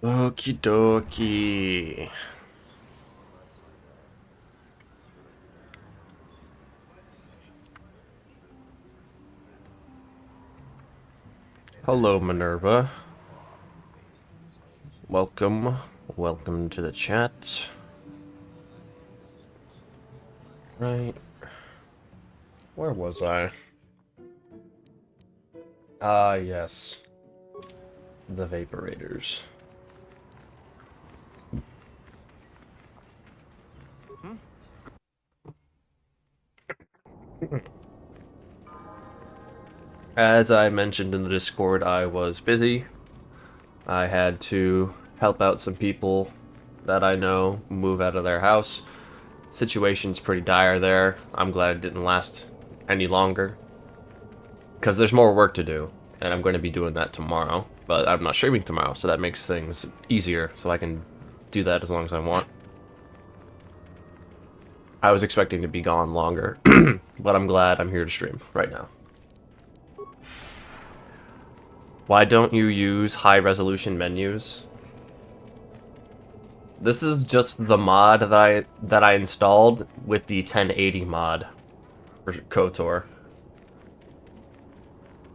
Okie dokie. Hello, Minerva. Welcome. Welcome to the chat. Right. Where was I? Ah, yes. The Vaporators. As I mentioned in the Discord, I was busy. I had to help out some people that I know move out of their house. Situation's pretty dire there. I'm glad it didn't last any longer. Because there's more work to do, and I'm going to be doing that tomorrow. But I'm not streaming tomorrow, so that makes things easier, so I can do that as long as I want. I was expecting to be gone longer, but I'm glad I'm here to stream right now. Why don't you use high-resolution menus? This is just the mod that I installed with the 1080 mod for KOTOR.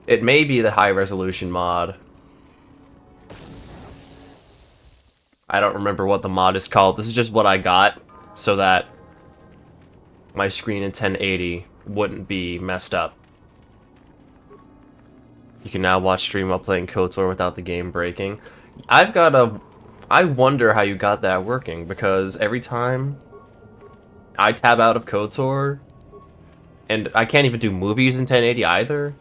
It may be the high-resolution mod. I don't remember what the mod is called. This is just what I got so that my screen in 1080 wouldn't be messed up. You can now watch stream while playing KOTOR without the game breaking. I wonder how you got that working, because every time I tab out of KOTOR, and I can't even do movies in 1080 either.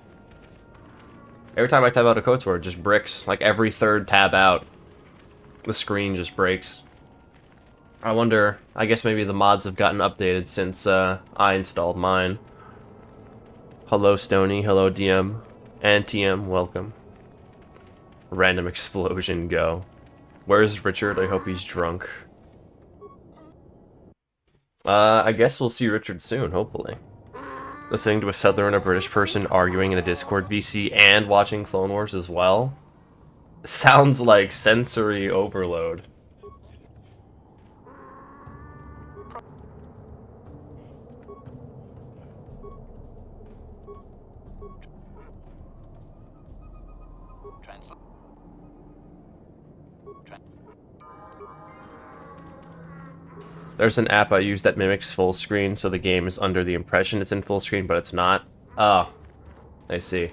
Every time I tab out of KOTOR, it just bricks. Like every third tab out, the screen just breaks. I wonder, I guess maybe the mods have gotten updated since I installed mine. Hello Stony, hello DM, and TM, welcome. Random explosion, go. Where's Richard? I hope he's drunk. I guess we'll see Richard soon, hopefully. Listening to a Southerner and a British person arguing in a Discord VC and watching Clone Wars as well? Sounds like sensory overload. There's an app I use that mimics full screen, so the game is under the impression it's in full screen, but it's not. Oh, I see.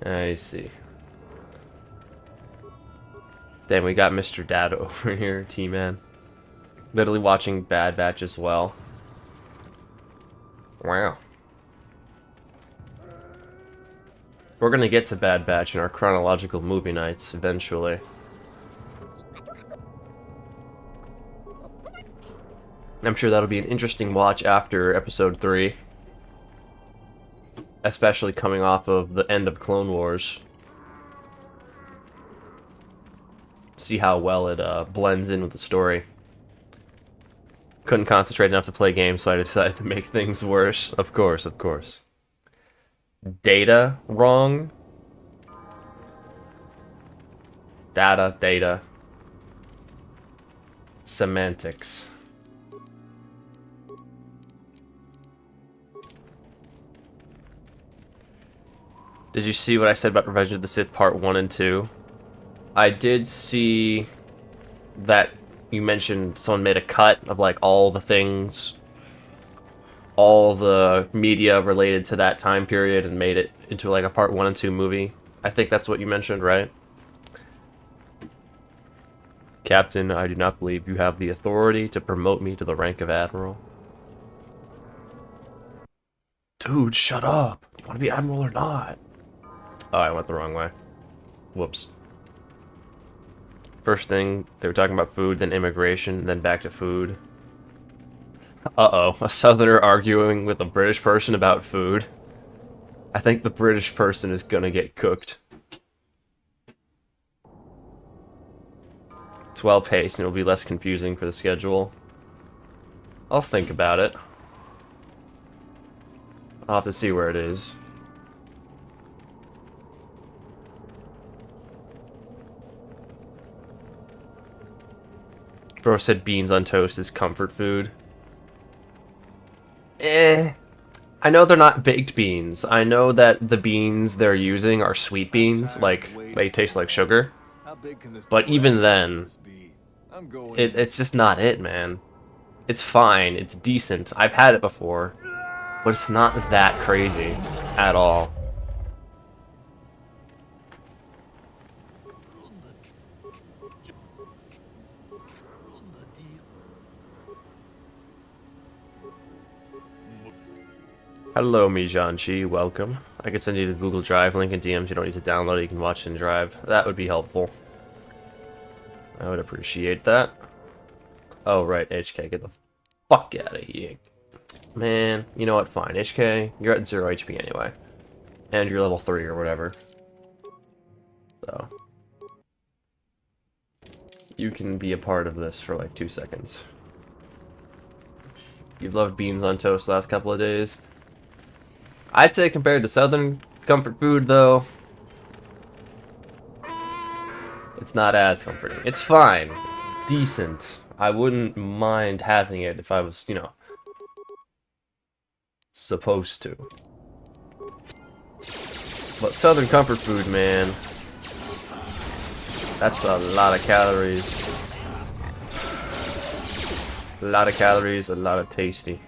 I see. Then we got Mr. Dad over here, T-Man. Literally watching Bad Batch as well. Wow. We're gonna get to Bad Batch in our chronological movie nights, eventually. I'm sure that'll be an interesting watch after Episode 3. Especially coming off of the end of Clone Wars. See how well it blends in with the story. Couldn't concentrate enough to play games, so I decided to make things worse. Of course, of course. Data wrong. Data. Semantics. Did you see what I said about Revenge of the Sith Part 1 and 2? I did see that you mentioned someone made a cut of like all the things, all the media related to that time period and made it into like a Part 1 and 2 movie. I think that's what you mentioned, right? Captain, I do not believe you have the authority to promote me to the rank of Admiral. Dude, shut up. Do you want to be Admiral or not? Oh, I went the wrong way. Whoops. First thing, they were talking about food, then immigration, then back to food. Uh-oh, a southerner arguing with a British person about food. I think the British person is gonna get cooked. It's well paced and it'll be less confusing for the schedule. I'll think about it. I'll have to see where it is. Bro said beans on toast is comfort food. I know they're not baked beans. I know that the beans they're using are sweet beans, like they taste like sugar. But even then, it's just not it, man. It's fine, it's decent. I've had it before, but it's not that crazy at all. Hello, Mijanchi, welcome. I could send you the Google Drive link in DMs. You don't need to download it, you can watch it in Drive. That would be helpful. I would appreciate that. Oh, right, HK, get the fuck out of here. Man, you know what, fine. HK, you're at 0 HP anyway. And you're level 3 or whatever. So. You can be a part of this for like 2 seconds. You've loved beans on toast the last couple of days. I'd say compared to southern comfort food, though, it's not as comforting. It's fine. It's decent. I wouldn't mind having it if I was, you know, supposed to. But southern comfort food, man, that's a lot of calories. A lot of calories, a lot of tasty.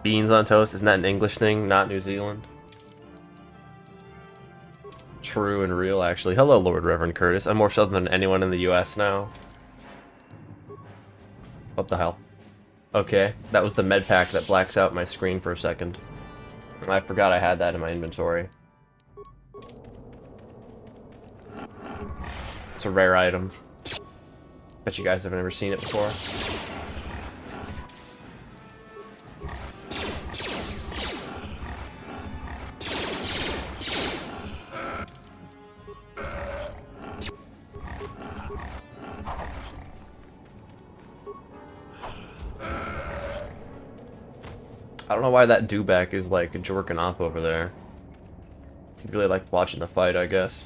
Beans on toast, isn't that an English thing, not New Zealand? True and real, actually. Hello, Lord Reverend Curtis. I'm more southern than anyone in the US now. What the hell? Okay, that was the med pack that blacks out my screen for a second. I forgot I had that in my inventory. It's a rare item. Bet you guys have never seen it before. I don't know why that dewback is like jerking off over there. He really liked watching the fight, I guess.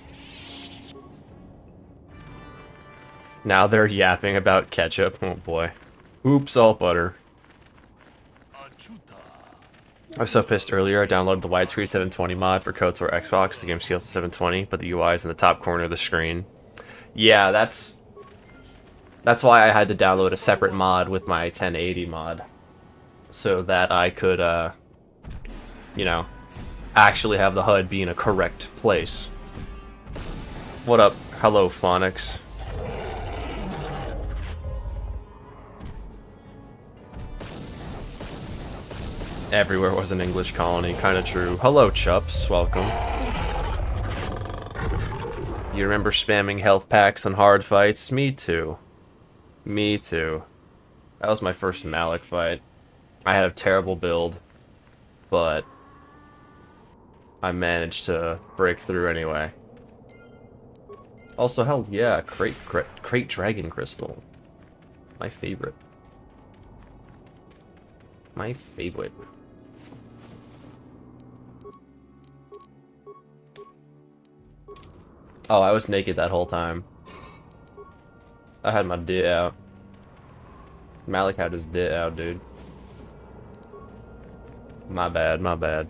Now they're yapping about ketchup. Oh boy. Oops, salt butter. I was so pissed earlier. I downloaded the widescreen 720 mod for KOTOR Xbox. The game scales to 720, but the UI is in the top corner of the screen. Yeah, that's why I had to download a separate mod with my 1080 mod. So that I could, you know, actually have the HUD be in a correct place. What up? Hello, Phonics. Everywhere was an English colony, kinda true. Hello, Chups, welcome. You remember spamming health packs on hard fights? Me too. Me too. That was my first Malik fight. I had a terrible build, but I managed to break through anyway. Also, hell yeah, crate dragon crystal. My favorite. My favorite. Oh, I was naked that whole time. I had my dick out. Malik had his dick out, dude. My bad, my bad.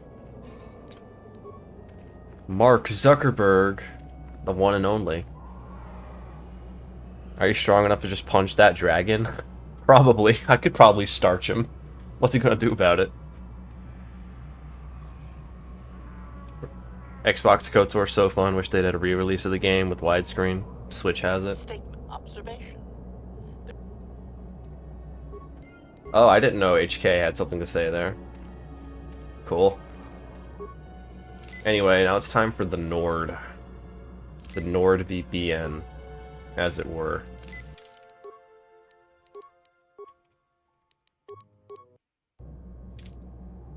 Mark Zuckerberg, the one and only. Are you strong enough to just punch that dragon? Probably. I could probably starch him. What's he gonna do about it? Xbox KOTOR is so fun. Wish they'd had a re-release of the game with widescreen. Switch has it. Oh, I didn't know HK had something to say there. Cool. Anyway, now it's time for the Nord. The Nord VPN, as it were.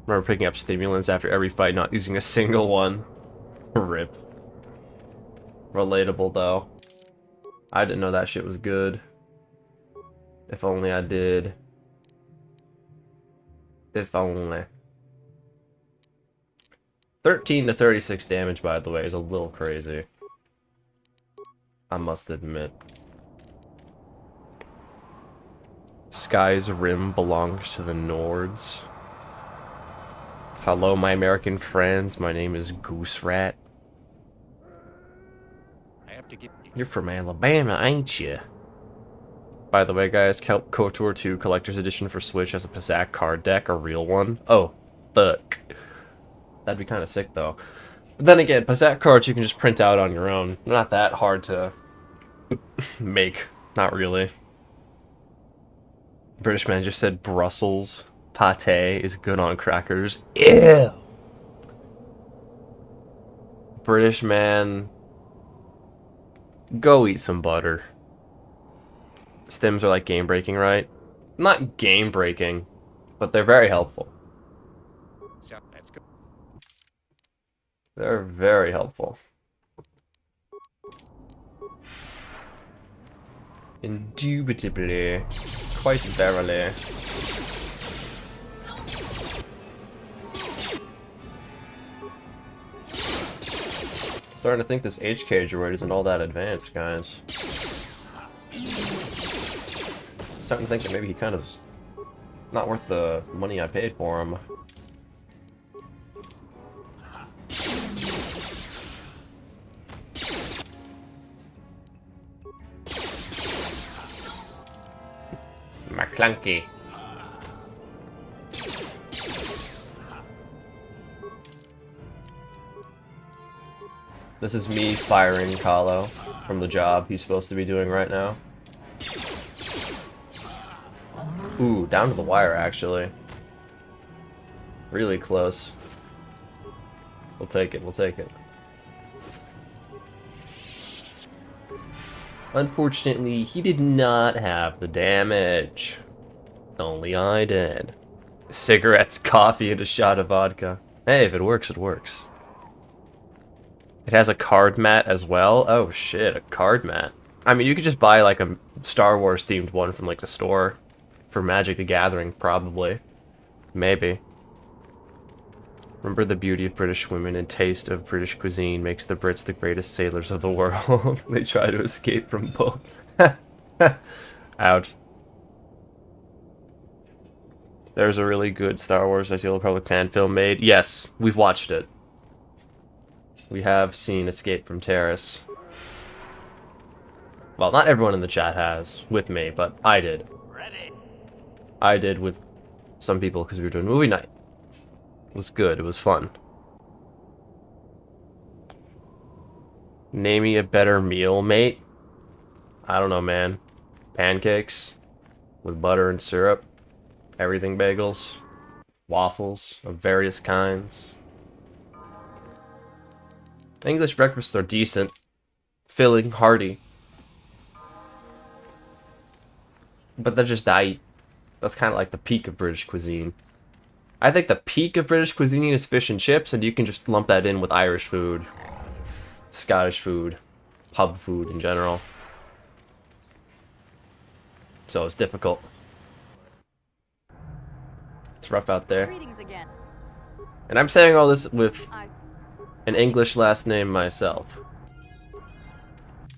Remember picking up stimulants after every fight, not using a single one. RIP. Relatable, though. I didn't know that shit was good. If only I did. If only. 13 to 36 damage, by the way, is a little crazy. I must admit. Sky's rim belongs to the Nords. Hello, my American friends. My name is Goose Rat. You're from Alabama, ain't you? By the way, guys, KOTOR 2 Collector's Edition for Switch has a Pizzac card deck, a real one. Oh, fuck. That'd be kind of sick, though. But then again, Pizzac cards you can just print out on your own. They're not that hard to make. Not really. British man just said Brussels pate is good on crackers. Ew! British man, go eat some butter. Stims are like game breaking, right? Not game breaking, but they're very helpful. They're very helpful. Indubitably. Quite verily. Starting to think this HK droid isn't all that advanced, guys. Starting to think that maybe he kind of not worth the money I paid for him. McClunky. This is me firing Kahlo from the job he's supposed to be doing right now. Ooh, down to the wire, actually. Really close. We'll take it, we'll take it. Unfortunately, he did not have the damage. Only I did. Cigarettes, coffee, and a shot of vodka. Hey, if it works, it works. It has a card mat as well? Oh shit, a card mat. I mean, you could just buy like a Star Wars themed one from like the store for Magic the Gathering, probably. Maybe. Remember the beauty of British women and taste of British cuisine makes the Brits the greatest sailors of the world. They try to escape from both. Ouch. There's a really good Star Wars Knights of the Old Republic fan film made. Yes, we've watched it. We have seen Escape from Terrace. Well, not everyone in the chat has, with me, but I did. I did with some people because we were doing movie night. It was good, it was fun. Name me a better meal, mate. I don't know, man. Pancakes with butter and syrup. Everything bagels. Waffles of various kinds. English breakfasts are decent. Filling, hearty. But they're just diet. That's kind of like the peak of British cuisine. I think the peak of British cuisine is fish and chips, and you can just lump that in with Irish food. Scottish food. Pub food in general. So it's difficult. It's rough out there. And I'm saying all this with an English last name myself.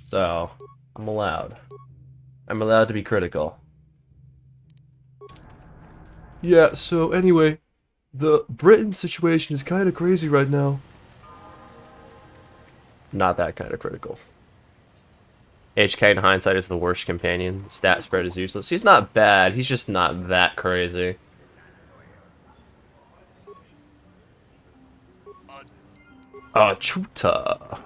So, I'm allowed. I'm allowed to be critical. Yeah, so anyway, the Britain situation is kind of crazy right now. Not that kind of critical. HK in hindsight is the worst companion. Stat spread is useless. He's not bad, he's just not that crazy. Chuta.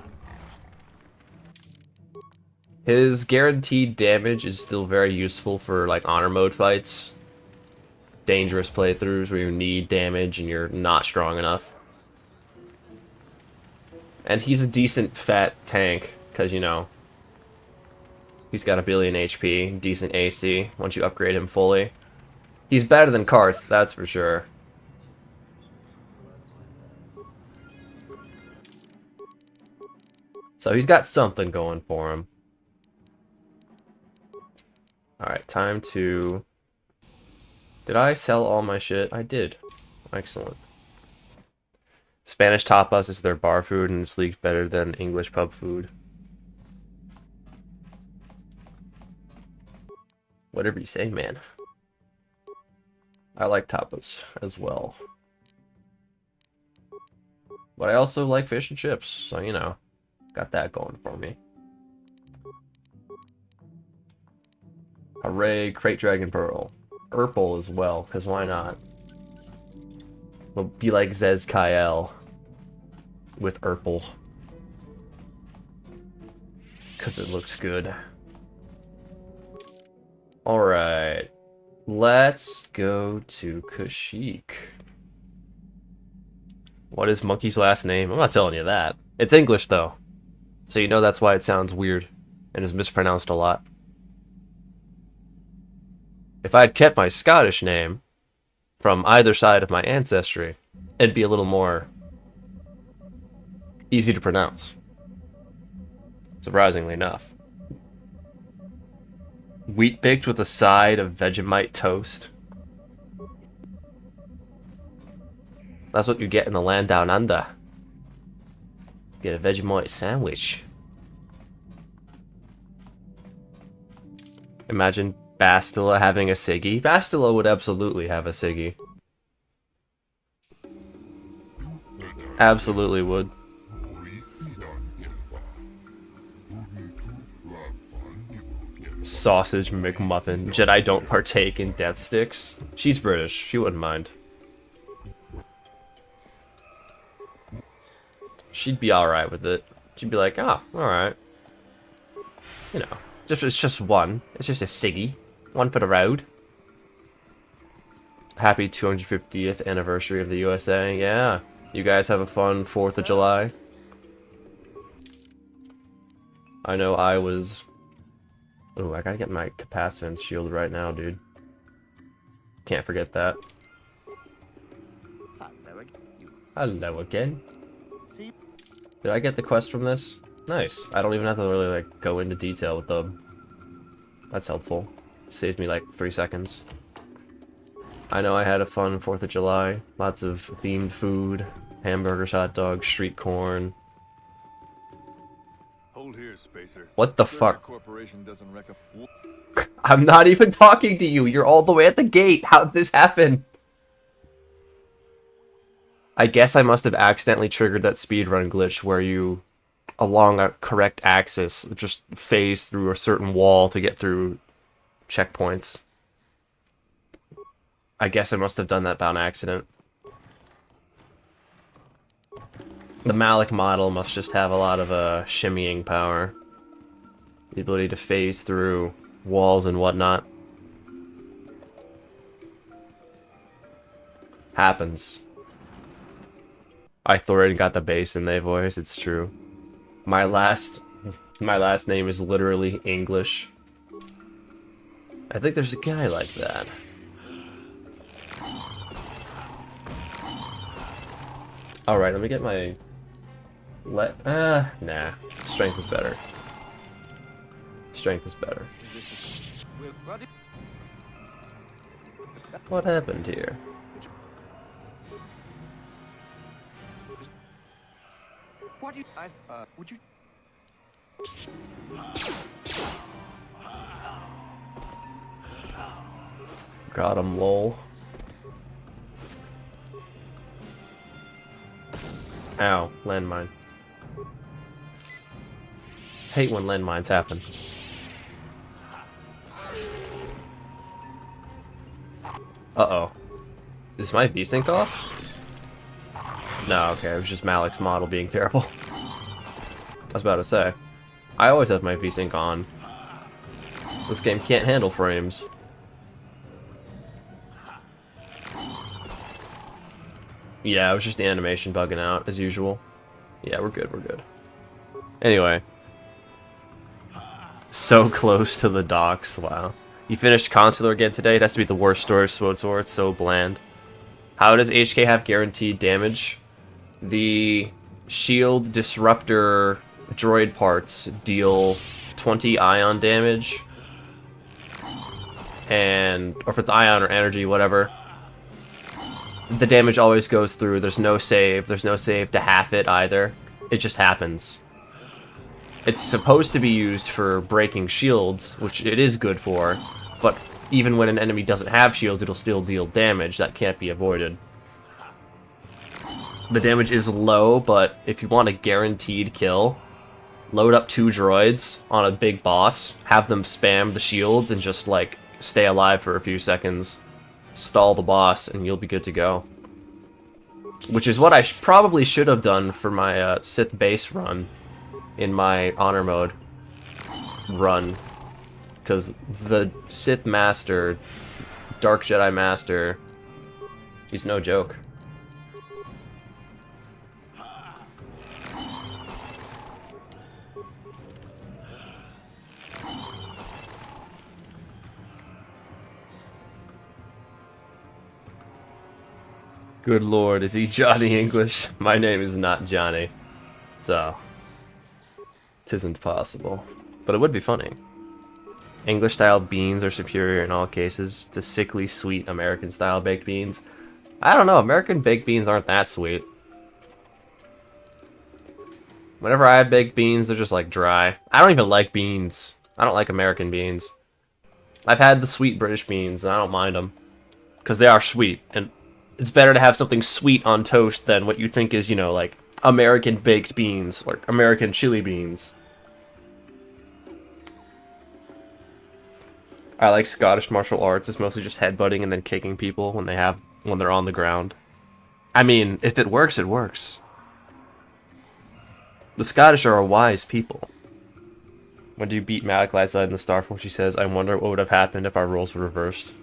His guaranteed damage is still very useful for like honor mode fights. Dangerous playthroughs where you need damage and you're not strong enough. And he's a decent fat tank, because, you know, he's got 1 billion HP, decent AC, once you upgrade him fully. He's better than Karth, that's for sure. So he's got something going for him. Alright, time to... Did I sell all my shit? I did. Excellent. Spanish tapas is their bar food, and it's leagued better than English pub food. Whatever you say, man. I like tapas as well. But I also like fish and chips, so, you know, got that going for me. Hooray, Crate Dragon Pearl. Urple as well, because why not? We'll be like Zez Kael with Urple. Because it looks good. Alright. Let's go to Kashyyyk. What is Monkey's last name? I'm not telling you that. It's English, though. So you know that's why it sounds weird and is mispronounced a lot. If I had kept my Scottish name from either side of my ancestry, it'd be a little more easy to pronounce. Surprisingly enough. Wheat baked with a side of Vegemite toast. That's what you get in the land down under. Get a Vegemite sandwich. Imagine Bastila having a Siggy. Bastila would absolutely have a Siggy. Absolutely would. Sausage McMuffin. Jedi don't partake in death sticks. She's British. She wouldn't mind. She'd be alright with it. She'd be like, ah, alright. You know, it's just one. It's just a Siggy. One for the road. Happy 250th anniversary of the USA. Yeah. You guys have a fun 4th of July. I know I was... Ooh, I gotta get my capacitance shield right now, dude. Can't forget that. Hello again. Did I get the quest from this? Nice. I don't even have to really, like, go into detail with them. That's helpful. Saved me, like, 3 seconds. I know I had a fun 4th of July. Lots of themed food. Hamburgers, hot dogs, street corn. Hold here, Spacer. What the fuck? Corporation doesn't I'm not even talking to you. You're all the way at the gate. How'd this happen? I guess I must have accidentally triggered that speedrun glitch where you, along a correct axis, just phase through a certain wall to get through checkpoints. I guess I must have done that by accident. The Malik model must just have a lot of shimmying power. The ability to phase through walls and whatnot. Happens. I Thorin got the bass in their voice, it's true. My last name is literally English. I think there's a guy like that. Alright, let me get my... nah. Strength is better. Strength is better. What happened here? What do you... would you... Got him, lol. Ow, landmine. Hate when landmines happen. Uh-oh. Is my V-Sync off? No, okay, it was just Malik's model being terrible. I was about to say. I always have my VSync on. This game can't handle frames. Yeah, it was just the animation bugging out, as usual. Yeah, we're good, we're good. Anyway. So close to the docks, wow. You finished Consular again today? It has to be the worst story of SWTOR, it's so bland. How does HK have guaranteed damage? The shield disruptor droid parts deal 20 ion damage. And, or if it's ion or energy, whatever. The damage always goes through, there's no save to half it either. It just happens. It's supposed to be used for breaking shields, which it is good for, but even when an enemy doesn't have shields, it'll still deal damage. That can't be avoided. The damage is low, but if you want a guaranteed kill, load up 2 droids on a big boss, have them spam the shields, and just, like, stay alive for a few seconds, stall the boss, and you'll be good to go. Which is what I probably should have done for my Sith base run in my honor mode run. Because the Sith Master, Dark Jedi Master, he's no joke. Good lord, is he Johnny English? My name is not Johnny. So, 'tisn't possible. But it would be funny. English-style beans are superior in all cases to sickly sweet American-style baked beans. I don't know, American baked beans aren't that sweet. Whenever I have baked beans, they're just, like, dry. I don't even like beans. I don't like American beans. I've had the sweet British beans, and I don't mind them. Because they are sweet, and it's better to have something sweet on toast than what you think is, you know, like, American baked beans, or American chili beans. I like Scottish martial arts. It's mostly just headbutting and then kicking people when they're on the ground. I mean, if it works, it works. The Scottish are a wise people. When do you beat Malik Lightside in the Starforge? She says, I wonder what would have happened if our roles were reversed.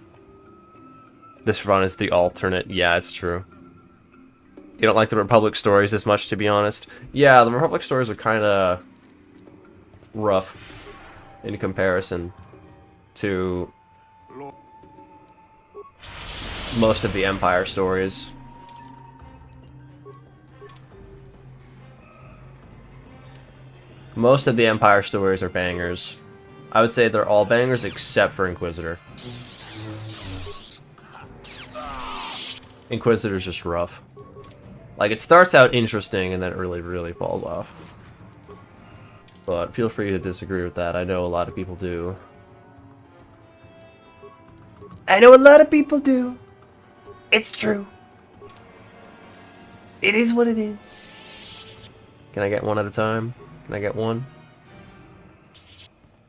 This run is the alternate. Yeah, it's true. You don't like the Republic stories as much, to be honest? Yeah, the Republic stories are kind of rough in comparison to most of the Empire stories. Most of the Empire stories are bangers. I would say they're all bangers except for Inquisitor. Inquisitor's just rough. Like, it starts out interesting and then it really, really falls off. But feel free to disagree with that. I know a lot of people do. I know a lot of people do. It's true. It is what it is. Can I get one at a time? Can I get one?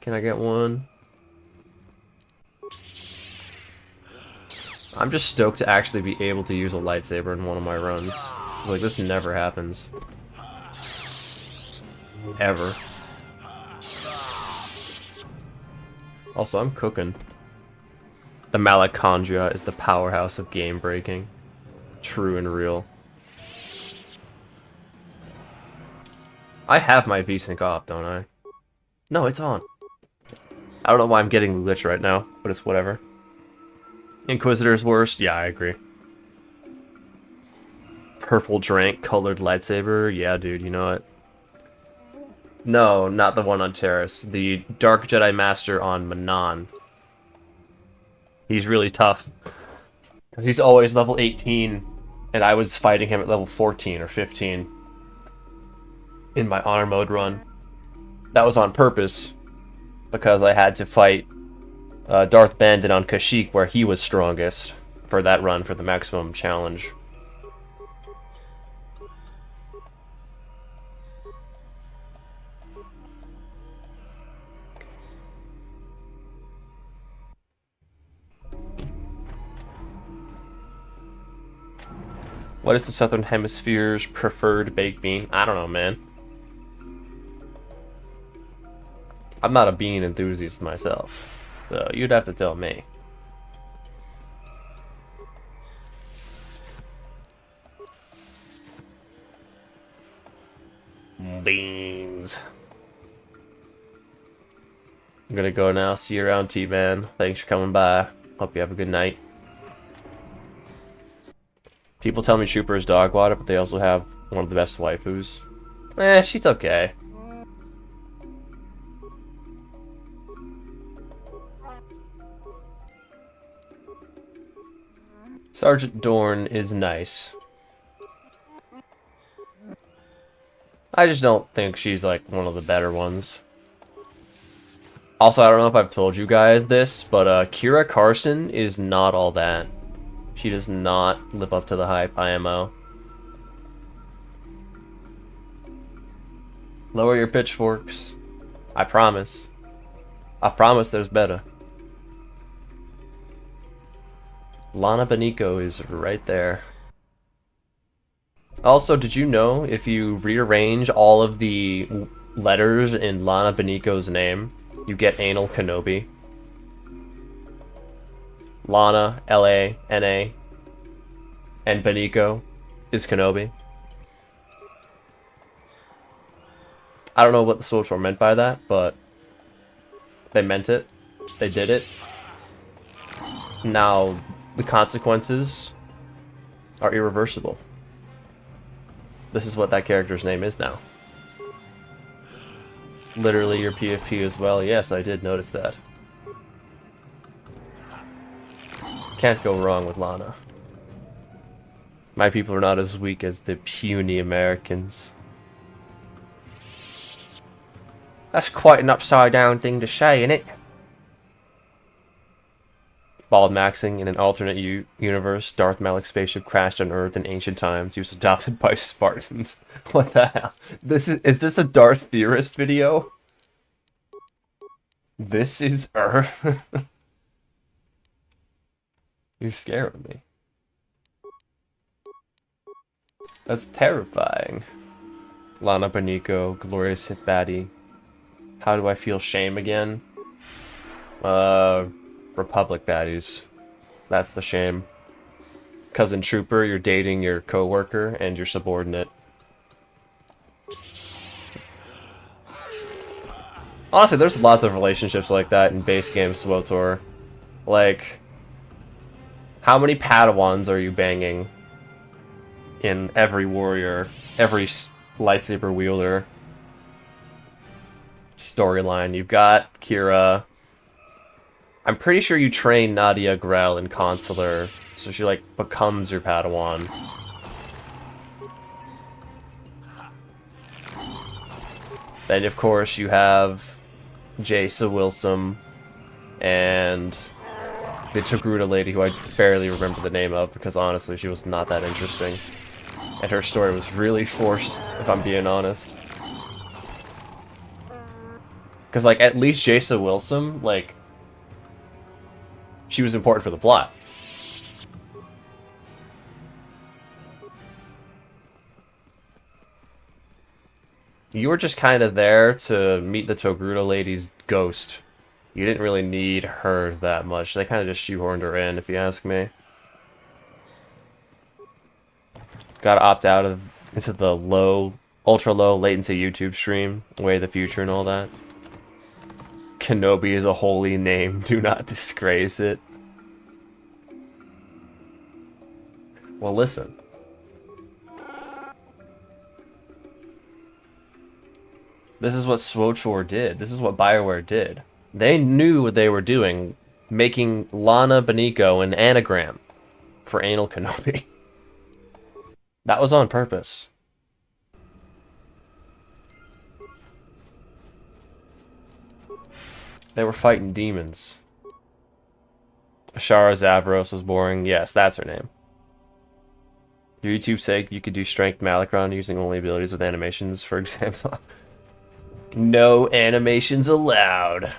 Can I get one? I'm just stoked to actually be able to use a lightsaber in one of my runs. Like, this never happens. Ever. Also, I'm cooking. The Malachondria is the powerhouse of game breaking. True and real. I have my VSync off, don't I? No, it's on. I don't know why I'm getting glitch right now, but it's whatever. Inquisitor's worst? Yeah, I agree. Purple drank colored lightsaber? Yeah, dude, you know it. No, not the one on Terrace. The Dark Jedi Master on Manon. He's really tough. He's always level 18, and I was fighting him at level 14 or 15 in my honor mode run. That was on purpose, because I had to fight Darth Bandit on Kashyyyk, where he was strongest, for that run for the maximum challenge. What is the Southern Hemisphere's preferred baked bean? I don't know, man. I'm not a bean enthusiast myself, so you'd have to tell me. Beans. I'm gonna go now. See you around, T-Man. Thanks for coming by. Hope you have a good night. People tell me Trooper is dog water, but they also have one of the best waifus. She's okay. Sergeant Dorn is nice. I just don't think she's like one of the better ones. Also, I don't know if I've told you guys this, but Kira Carson is not all that. She does not live up to the hype, IMO. Lower your pitchforks. I promise. I promise there's better. Lana Benico is right there. Also, did you know if you rearrange all of the letters in Lana Benico's name, you get Anal Kenobi? Lana, L-A-N-A, and Benico is Kenobi. I don't know what the Switch meant by that, but they meant it. They did it. Now, the consequences are irreversible. This is what that character's name is now. Literally your PFP as well. Yes, I did notice that. Can't go wrong with Lana. My people are not as weak as the puny Americans. That's quite an upside down thing to say, isn't it? Bald maxing in an alternate universe, Darth Malik's spaceship crashed on Earth in ancient times. He was adopted by Spartans. What the hell? Is this a Darth Theorist video? This is Earth. You're scaring me. That's terrifying. Lana Benico, glorious hit baddie. How do I feel shame again? Republic baddies. That's the shame. Cousin Trooper, you're dating your co-worker and your subordinate. Honestly, there's lots of relationships like that in base game SWTOR. Like, how many Padawans are you banging in every warrior, every lightsaber wielder storyline? You've got Kira. I'm pretty sure you train Nadia Grell in Consular, so she like becomes your Padawan. Then of course you have Jace Wilson and the Togruta lady, who I barely remember the name of because honestly she was not that interesting. And her story was really forced, if I'm being honest. Because like at least Jace Wilson, like, she was important for the plot. You were just kind of there to meet the Togruta lady's ghost. You didn't really need her that much. They kind of just shoehorned her in, if you ask me. Gotta opt out of into the ultra low latency YouTube stream, way of the future and all that. Kenobi is a holy name. Do not disgrace it. Well, listen. This is what SWTOR did. This is what BioWare did. They knew what they were doing, making Lana Benico an anagram for Anal Kenobi. That was on purpose. They were fighting demons. Ashara Zavros was boring. Yes, that's her name. For YouTube's sake, you could do Strength Malachron using only abilities with animations, for example. No animations allowed.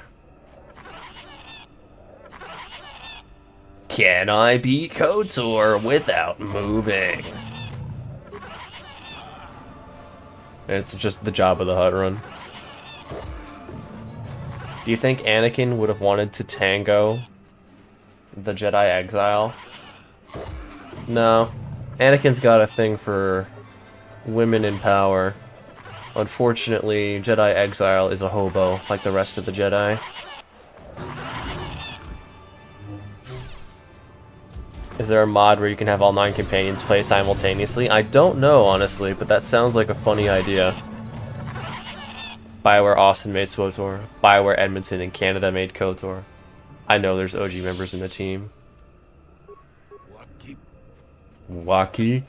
Can I beat KOTOR without moving? And it's just the Jabba the Hutt run. Do you think Anakin would have wanted to tango the Jedi Exile? No. Anakin's got a thing for women in power. Unfortunately, Jedi Exile is a hobo, like the rest of the Jedi. Is there a mod where you can have all 9 companions play simultaneously? I don't know, honestly, but that sounds like a funny idea. BioWare Austin made KOTOR. BioWare Edmonton in Canada made KOTOR. I know there's OG members in the team. Joaquim?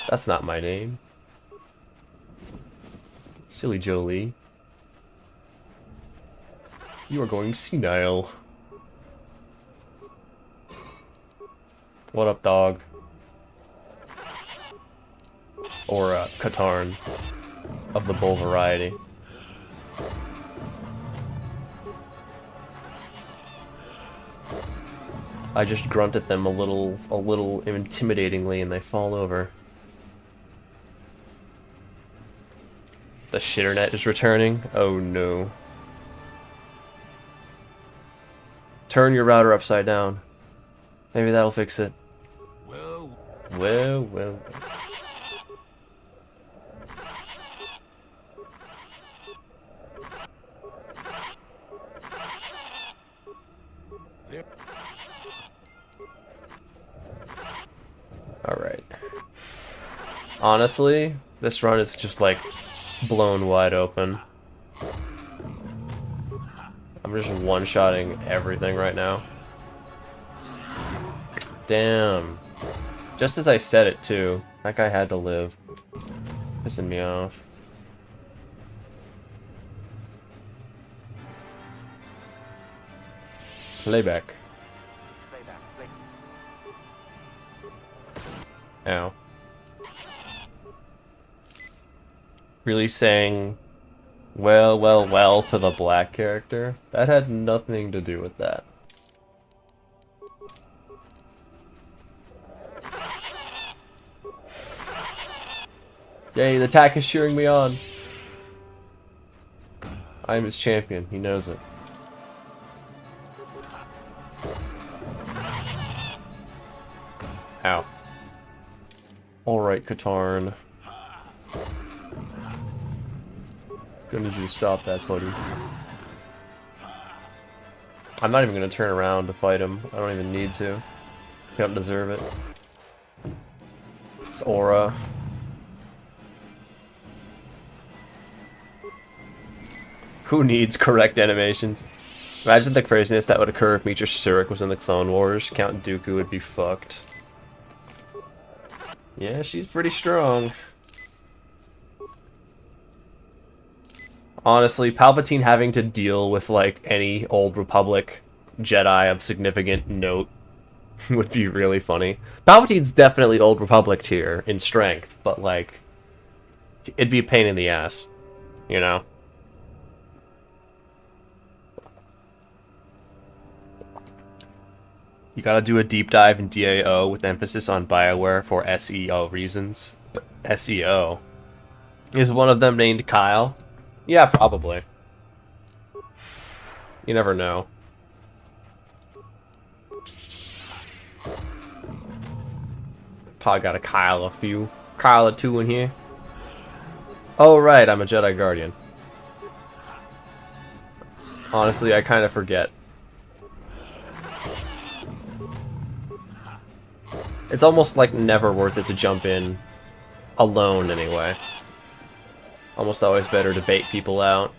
That's not my name. Silly Jolie. You are going senile. What up, dog? Or Katarn of the bull variety. I just grunt at them a little intimidatingly and they fall over. The shitternet is returning? Oh no. Turn your router upside down. Maybe that'll fix it. Well. Alright. Honestly, this run is just like blown wide open. I'm just one-shotting everything right now. Damn. Just as I said it too. That guy had to live. Pissing me off. Playback. Ow. Really saying, well to the black character? That had nothing to do with that. Yay, the attack is cheering me on. I am his champion, he knows it. Ow. Alright, Katarn. Gonna need you to stop that, buddy. I'm not even gonna turn around to fight him. I don't even need to. You don't deserve it. It's Aura. Who needs correct animations? Imagine the craziness that would occur if Mitra Surik was in the Clone Wars. Count Dooku would be fucked. Yeah, she's pretty strong. Honestly, Palpatine having to deal with, like, any Old Republic Jedi of significant note would be really funny. Palpatine's definitely Old Republic tier in strength, but, like, it'd be a pain in the ass, you know? You gotta do a deep dive in DAO with emphasis on BioWare for SEO reasons. SEO? Is one of them named Kyle? Yeah, probably. You never know. Probably got a Kyle a few. Kyle a 2 in here. Oh right, I'm a Jedi Guardian. Honestly, I kind of forget. It's almost like never worth it to jump in alone anyway. Almost always better to bait people out.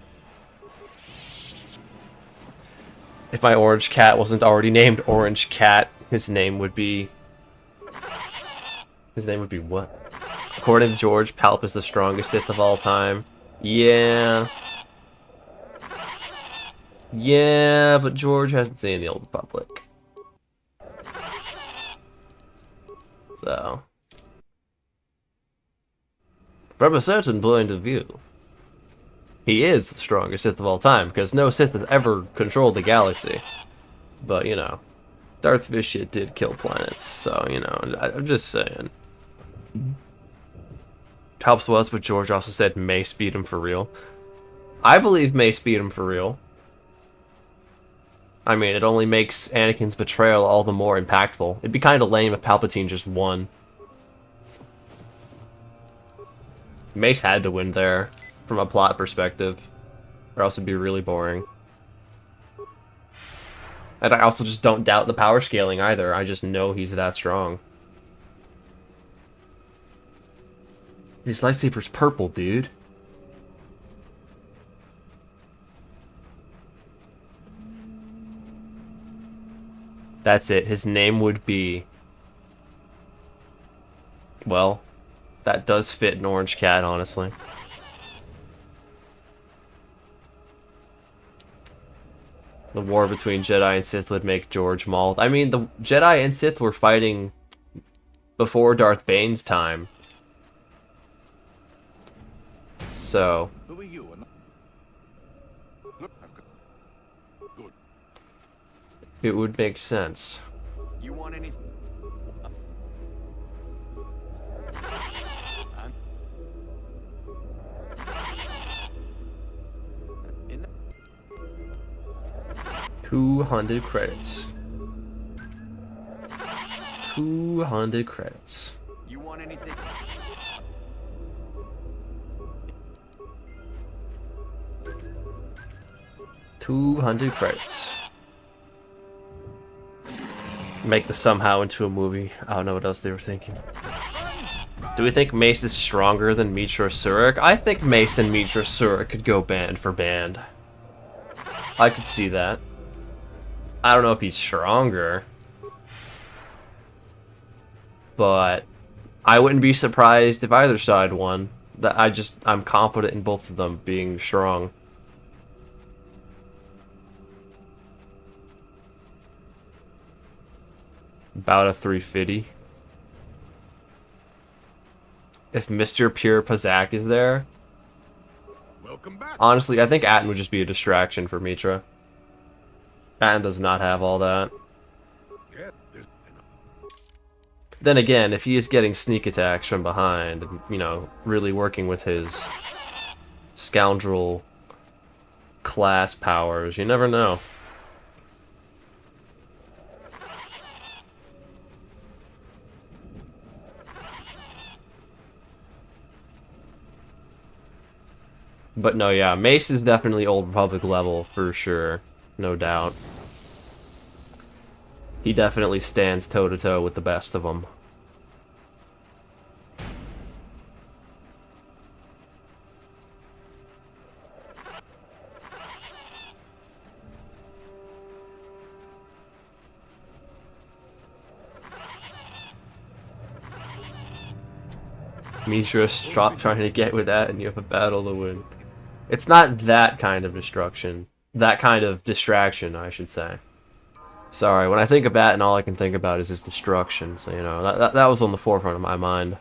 If my orange cat wasn't already named Orange Cat, his name would be... His name would be what? According to George, Palp is the strongest Sith of all time. Yeah. Yeah, but George hasn't seen the Old Republic. So, from a certain point of view, he is the strongest Sith of all time, because no Sith has ever controlled the galaxy. But, you know, Darth Vishit did kill planets, so, you know, I'm just saying. Helps was, but George also said Mace beat him for real. I believe Mace beat him for real. I mean, it only makes Anakin's betrayal all the more impactful. It'd be kind of lame if Palpatine just won. Mace had to win there, from a plot perspective, or else it'd be really boring. And I also just don't doubt the power scaling either. I just know he's that strong. His lightsaber's purple, dude. That's it. His name would be... Well, that does fit an orange cat, honestly. The war between Jedi and Sith would make George Maul. I mean, the Jedi and Sith were fighting before Darth Bane's time. So... Who are you? Look, good. It would make sense. You want anything? In 200 credits. 200 credits. You want anything? 200 credits. Make this somehow into a movie. I don't know what else they were thinking. Do we think Mace is stronger than Mitra Surik? I think Mace and Mitra Surik could go band for band. I could see that. I don't know if he's stronger, but I wouldn't be surprised if either side won. I'm confident in both of them being strong. About a 350. If Mr. Pure Pazak is there, Welcome back. honestly, I think Atten would just be a distraction for Mitra. Atten does not have all that. Yeah, Then again, if he is getting sneak attacks from behind, and, you know, really working with his scoundrel class powers, you never know. But no, yeah, Mace is definitely Old Republic level, for sure. No doubt. He definitely stands toe-to-toe with the best of them. Mishra, stop trying to get with that and you have a battle to win. It's not that kind of destruction. That kind of distraction, I should say. Sorry, when I think of Batten, all I can think about is his destruction. So, you know, that was on the forefront of my mind.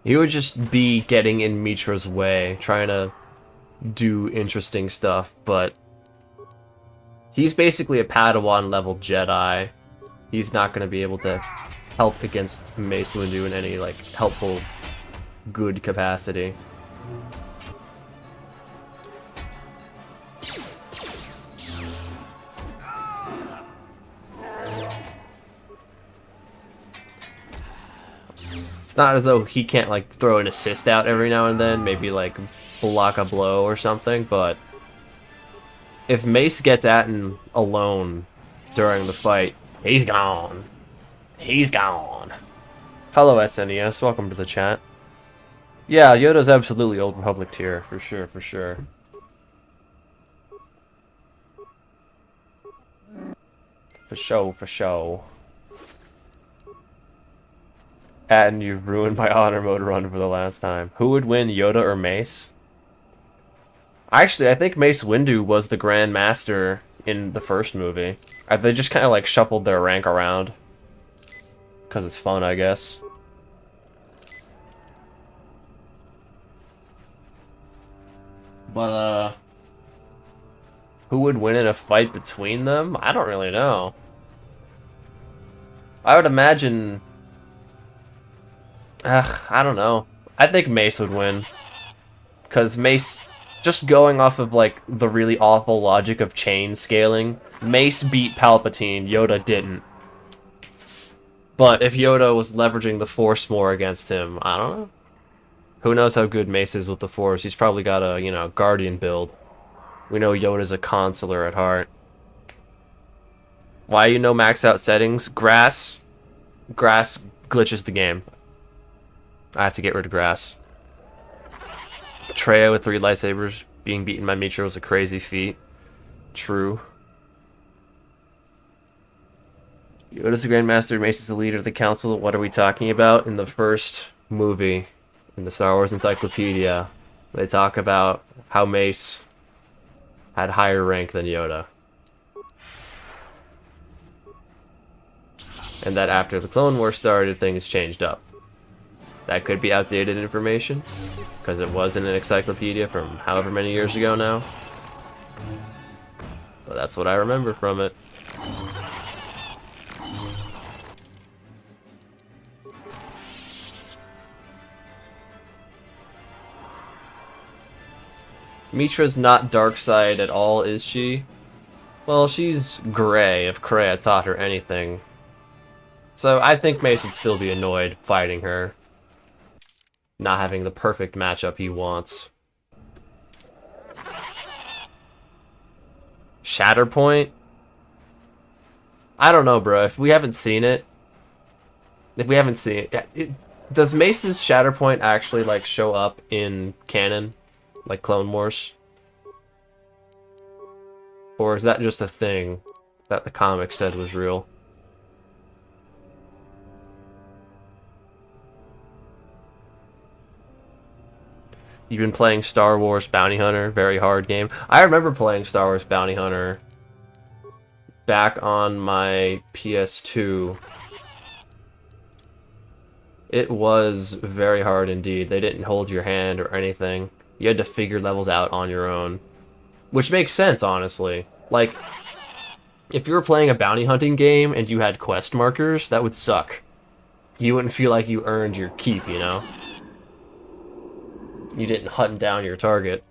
He would just be getting in Mitra's way, trying to do interesting stuff, but he's basically a Padawan level Jedi. He's not going to be able to help against Mace Windu in any, like, helpful, good capacity. It's not as though he can't, like, throw an assist out every now and then, maybe, like, block a blow or something, but if Mace gets Atten alone during the fight, he's gone. He's gone. Hello, SNES. Welcome to the chat. Yeah, Yoda's absolutely Old Republic tier, for sure, for sure. For show, for show. Atten, you've ruined my honor mode run for the last time. Who would win, Yoda or Mace? Actually, I think Mace Windu was the Grand Master in the first movie. They just kind of like shuffled their rank around. Because it's fun, I guess. But, who would win in a fight between them? I don't really know. I would imagine... I don't know. I think Mace would win. Because Mace, just going off of, like, the really awful logic of chain scaling, Mace beat Palpatine, Yoda didn't. But if Yoda was leveraging the Force more against him, I don't know. Who knows how good Mace is with the Force? He's probably got a, you know, Guardian build. We know Yoda's a consular at heart. Why you know max out settings? Grass glitches the game. I have to get rid of grass. Traya with 3 lightsabers being beaten by Mitra was a crazy feat. True. Yoda's the Grandmaster, Mace is the leader of the council. What are we talking about? In the first movie, in the Star Wars Encyclopedia, they talk about how Mace had higher rank than Yoda. And that after the Clone Wars started, things changed up. That could be outdated information, because it was in an encyclopedia from however many years ago now. But that's what I remember from it. Mitra's not dark side at all, is she? Well, she's gray if Kreia taught her anything. So I think Mace would still be annoyed fighting her. Not having the perfect matchup he wants. Shatterpoint? I don't know, bro. If we haven't seen it... Does Mace's Shatterpoint actually, like, show up in canon? Like Clone Wars? Or is that just a thing that the comic said was real? You've been playing Star Wars Bounty Hunter, very hard game. I remember playing Star Wars Bounty Hunter back on my PS2. It was very hard indeed. They didn't hold your hand or anything. You had to figure levels out on your own. Which makes sense, honestly. Like, if you were playing a bounty hunting game and you had quest markers, that would suck. You wouldn't feel like you earned your keep, you know? You didn't hunt down your target.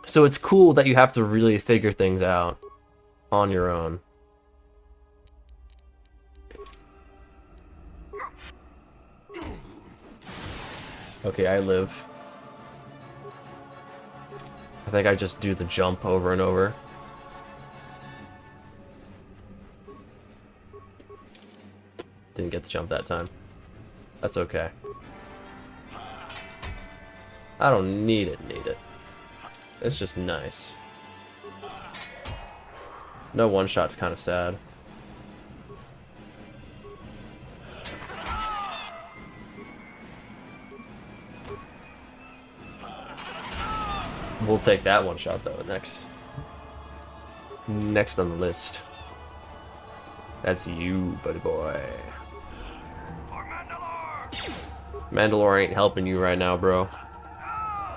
So it's cool that you have to really figure things out on your own. Okay, I live. I think I just do the jump over and over. Didn't get the jump that time. That's okay. I don't need it. It's just nice. No one shot's kind of sad. We'll take that one shot though next on the list. That's you, buddy boy. Mandalore ain't helping you right now, bro.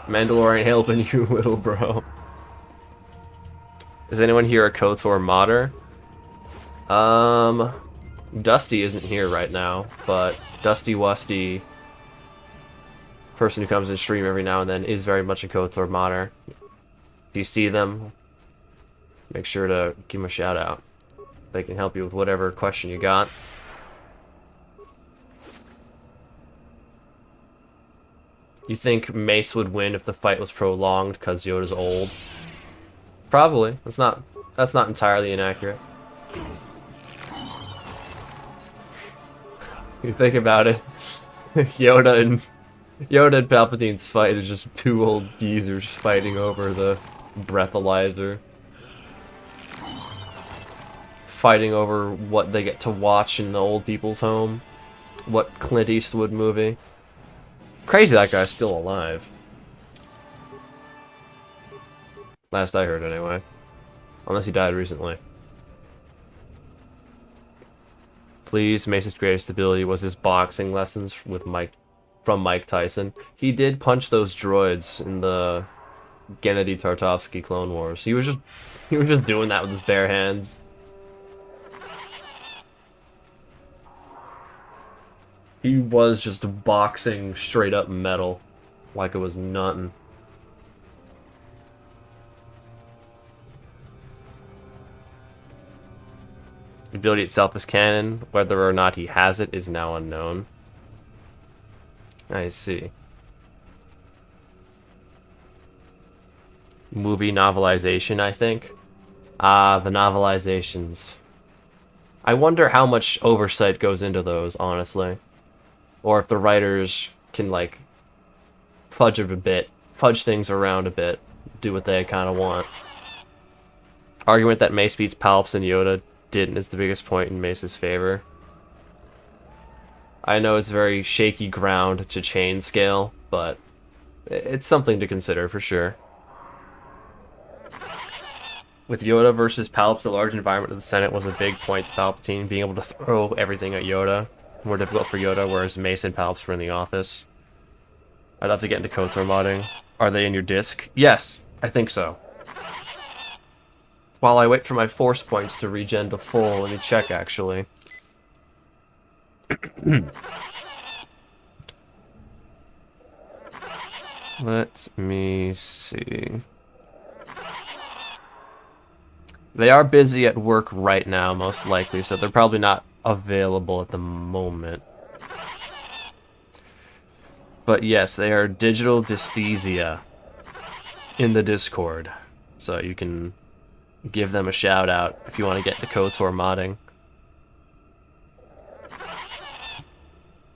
Mandalore ain't helping you, little bro. Is anyone here a KOTOR modder? Dusty isn't here right now, but Dusty Wusty, person who comes in stream every now and then, is very much a KOTOR modder. If you see them, make sure to give them a shout out. They can help you with whatever question you got. You think Mace would win if the fight was prolonged because Yoda's old? Probably. That's not entirely inaccurate. You think about it, Yoda and Palpatine's fight is just 2 old geezers fighting over the breathalyzer. Fighting over what they get to watch in the old people's home. What Clint Eastwood movie. Crazy that guy's still alive. Last I heard, anyway. Unless he died recently. Please, Mace's greatest ability was his boxing lessons with from Mike Tyson. He did punch those droids in the Gennady Tartovsky Clone Wars. He was just doing that with his bare hands. He was just boxing straight up metal like it was nothing. The ability itself is canon. Whether or not he has it is now unknown. I see. Movie novelization, I think. Ah, the novelizations. I wonder how much oversight goes into those, honestly. Or if the writers can, like, fudge it a bit, fudge things around a bit, do what they kind of want. Argument that Mace beats Palps and Yoda didn't is the biggest point in Mace's favor. I know it's very shaky ground to chain scale, but it's something to consider for sure. With Yoda versus Palps, the large environment of the Senate was a big point to Palpatine, being able to throw everything at Yoda. More difficult for Yoda, whereas Mace and Palps were in the office. I'd love to get into KOTOR modding. Are they in your disc? Yes, I think so. While I wait for my force points to regen to full, let me check actually. Let me see. They are busy at work right now, most likely, so they're probably not available at the moment. But yes, they are digital dysthesia in the Discord, so you can give them a shout out if you want to get into KOTOR modding.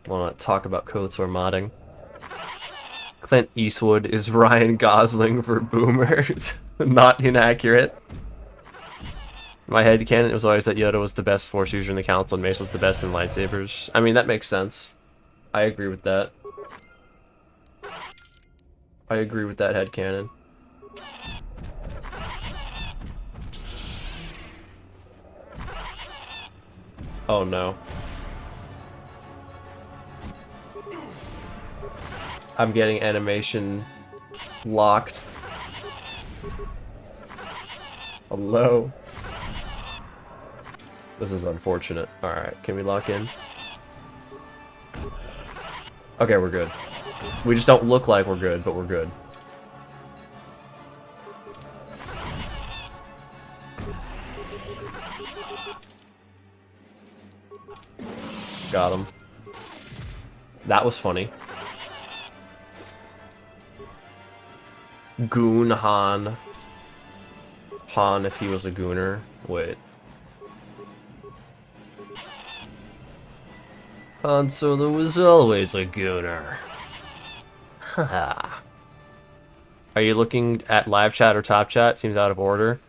Want to talk about KOTOR modding? Clint Eastwood is Ryan Gosling for boomers. Not inaccurate. My headcanon was always that Yoda was the best Force user in the Council and Mace was the best in lightsabers. I mean, that makes sense. I agree with that. I agree with that headcanon. Oh no. I'm getting animation locked. Hello. This is unfortunate. Alright, can we lock in? Okay, we're good. We just don't look like we're good, but we're good. Got him. That was funny. Goon Han. Han if he was a gooner. Wait. Han Solo was always a gooner. Haha. Are you looking at live chat or top chat? Seems out of order.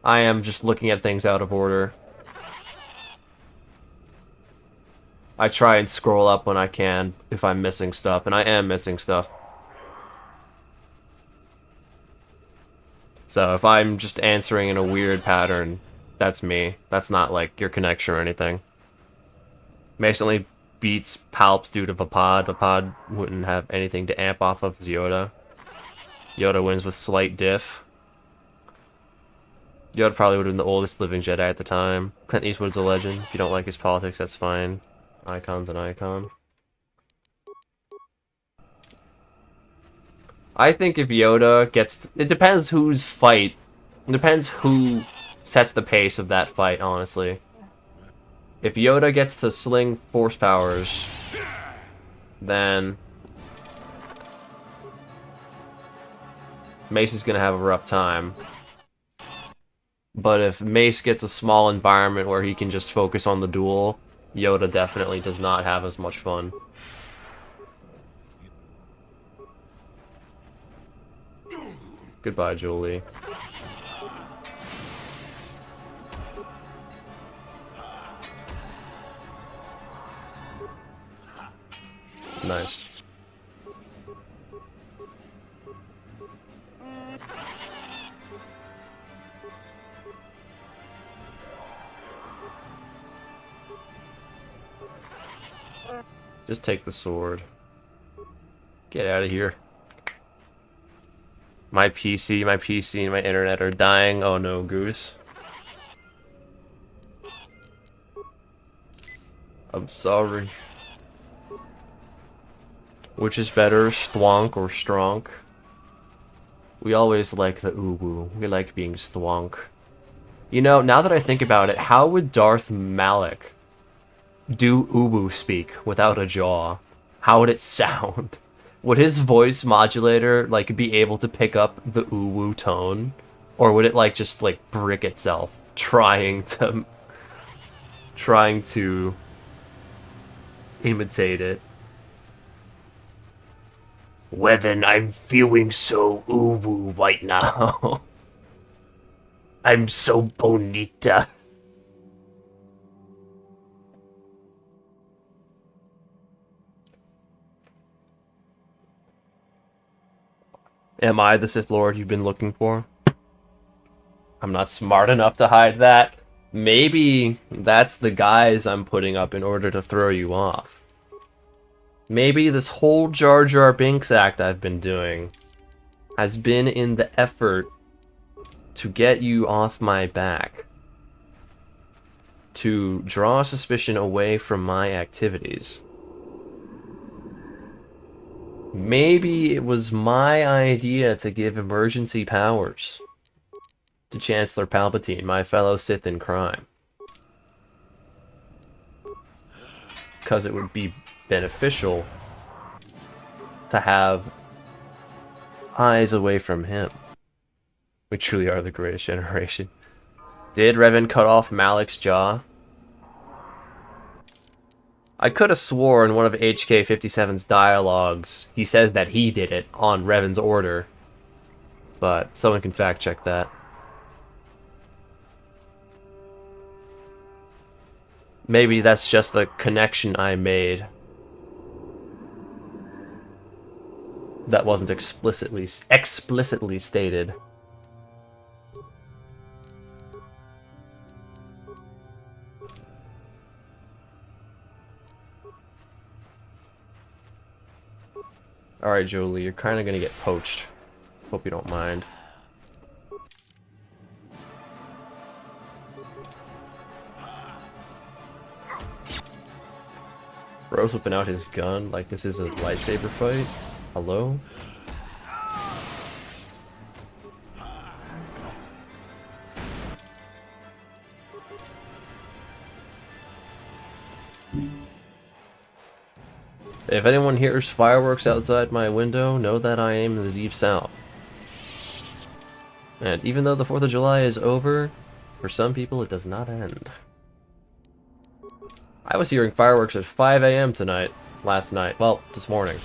I am just looking at things out of order. I try and scroll up when I can if I'm missing stuff, and I am missing stuff. So if I'm just answering in a weird pattern, that's me. That's not like your connection or anything. Mace only beats Palps due to Vapad. Vapad wouldn't have anything to amp off of Yoda. Yoda wins with slight diff. Yoda probably would have been the oldest living Jedi at the time. Clint Eastwood's a legend. If you don't like his politics, that's fine. Icon's an icon. I think if Yoda gets... It depends whose fight. It depends who sets the pace of that fight, honestly. If Yoda gets to sling force powers, then Mace is going to have a rough time. But if Mace gets a small environment where he can just focus on the duel, Yoda definitely does not have as much fun. Goodbye, Julie. Nice. Just take the sword. Get out of here. My PC, and my internet are dying. Oh no, Goose. I'm sorry. Which is better, Stwonk or Stronk? We always like the Evew. We like being Stwonk. You know, now that I think about it, how would Darth Malik do Evew speak without a jaw? How would it sound? Would his voice modulator, like, be able to pick up the Evew tone? Or would it, like, just, like, brick itself, trying to imitate it? Weather, I'm feeling so Evew right now. I'm so bonita. Am I the Sith Lord you've been looking for? I'm not smart enough to hide that. Maybe that's the guise I'm putting up in order to throw you off. Maybe this whole Jar Jar Binks act I've been doing has been in the effort to get you off my back. To draw suspicion away from my activities. Maybe it was my idea to give emergency powers to Chancellor Palpatine, my fellow Sith in crime. Because it would be beneficial to have eyes away from him. We truly are the greatest generation. Did Revan cut off Malik's jaw? I could have swore in one of HK57's dialogues he says that he did it on Revan's order. But someone can fact check that. Maybe that's just the connection I made. That wasn't explicitly stated. Alright, Jolie, you're kind of gonna get poached. Hope you don't mind. Bro's whipping out his gun like this is a lightsaber fight. Hello? If anyone hears fireworks outside my window, know that I am in the Deep South. And even though the 4th of July is over, for some people it does not end. I was hearing fireworks at 5 AM tonight, last night. Well, this morning.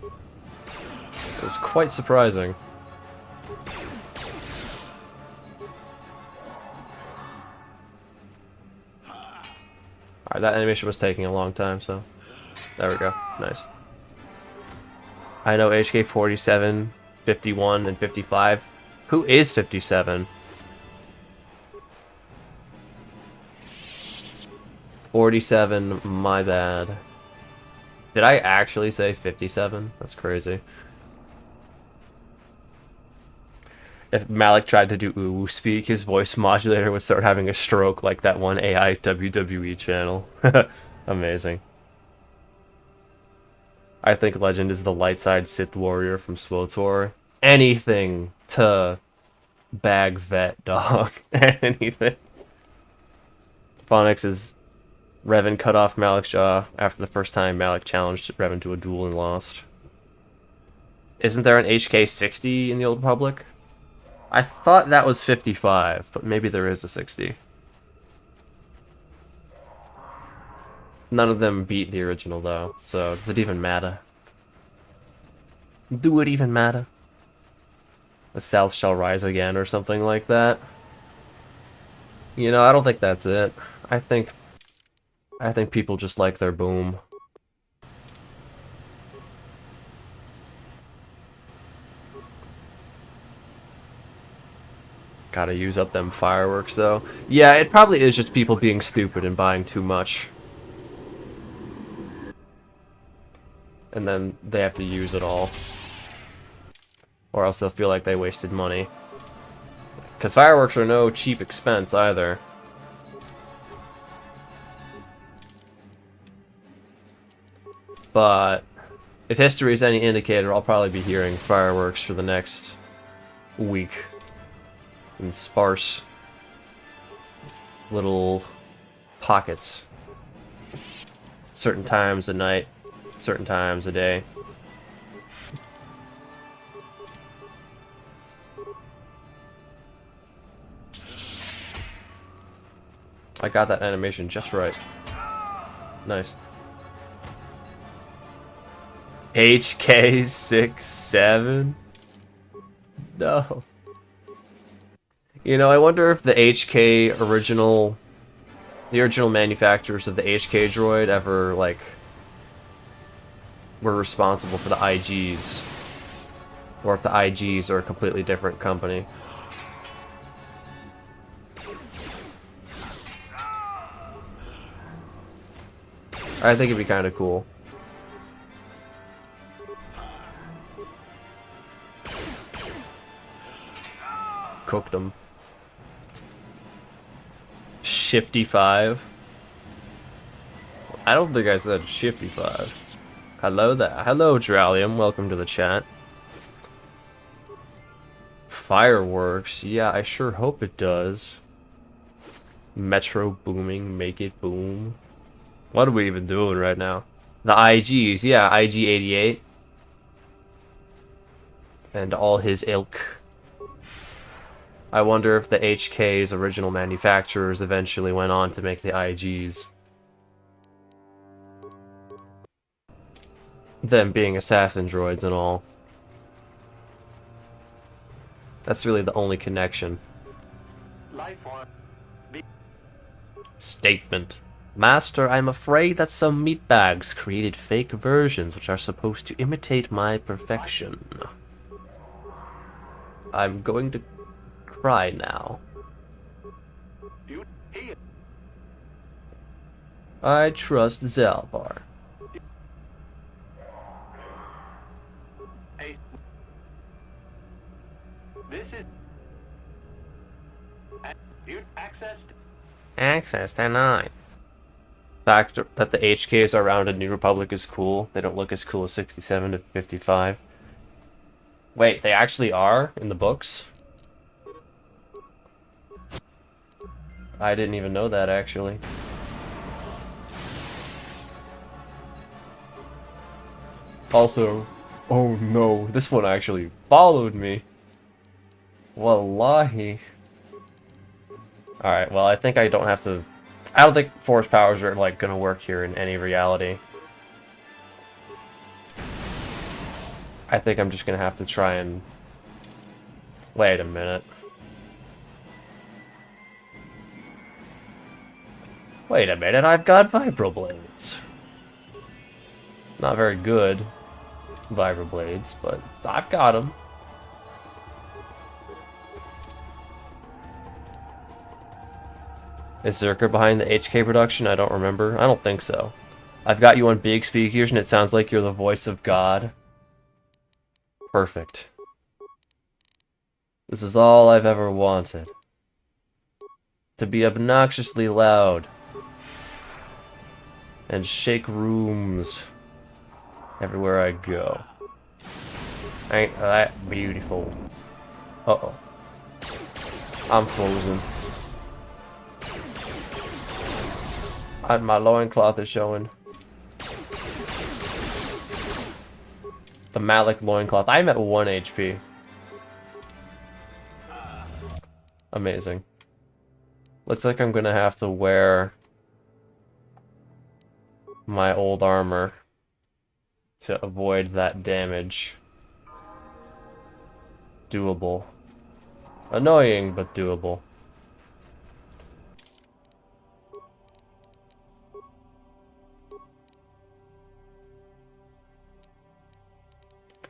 It was quite surprising. Alright, that animation was taking a long time, so... There we go. Nice. I know HK 47, 51, and 55. Who is 57? 47, my bad. Did I actually say 57? That's crazy. If Malik tried to do Evew speak, his voice modulator would start having a stroke like that one AI WWE channel. Amazing. I think Legend is the light side Sith warrior from SWTOR. Anything to bag vet, dog. Anything. Phonics is Revan cut off Malik's jaw after the first time Malik challenged Revan to a duel and lost. Isn't there an HK 60 in the Old Republic? I thought that was 55, but maybe there is a 60. None of them beat the original, though, so does it even matter? Do it even matter? The South shall rise again, or something like that? You know, I don't think that's it. I think people just like their boom. Gotta use up them fireworks, though. Yeah, it probably is just people being stupid and buying too much. And then they have to use it all. or else they'll feel like they wasted money. Because fireworks are no cheap expense either. But if history is any indicator, I'll probably be hearing fireworks for the next week in sparse little pockets. Certain times a night, certain times a day. I got that animation just right. Nice. HK67? No. You know, I wonder if the original manufacturers of the HK droid ever, like, were responsible for the IGs. Or if the IGs are a completely different company. I think it'd be kind of cool. Cooked them. Shifty 5. I don't think I said Shifty 5. Hello there. Hello, Dralium. Welcome to the chat. Fireworks. Yeah, I sure hope it does. Metro booming. Make it boom. What are we even doing right now? The IGs. Yeah, IG-88. And all his ilk. I wonder if the HK's original manufacturers eventually went on to make the IGs. Them being assassin droids and all. That's really the only connection. Statement. Master, I'm afraid that some meatbags created fake versions which are supposed to imitate my perfection. I'm going to cry now. I trust Zalbar. Hey, this is Access denied. Fact that the HKs around a New Republic is cool. They don't look as cool as 67 to 55. Wait, they actually are in the books? I didn't even know that, actually. Also, oh no, this one actually followed me. Wallahi. Alright, well, I think I don't have to... I don't think force powers are, like, gonna work here in any reality. I think I'm just gonna have to try and... Wait a minute. Wait a minute, I've got vibroblades. Not very good vibroblades, but I've got them. Is Zerka behind the HK production? I don't remember. I don't think so. I've got you on big speakers and it sounds like you're the voice of God. Perfect. This is all I've ever wanted. To be obnoxiously loud. And shake rooms everywhere I go. Ain't that beautiful? Uh-oh. I'm frozen. And my loincloth is showing. The Malik loincloth. I'm at 1 HP. Amazing. Looks like I'm gonna have to wear my old armor to avoid that damage. Doable. Annoying, but doable.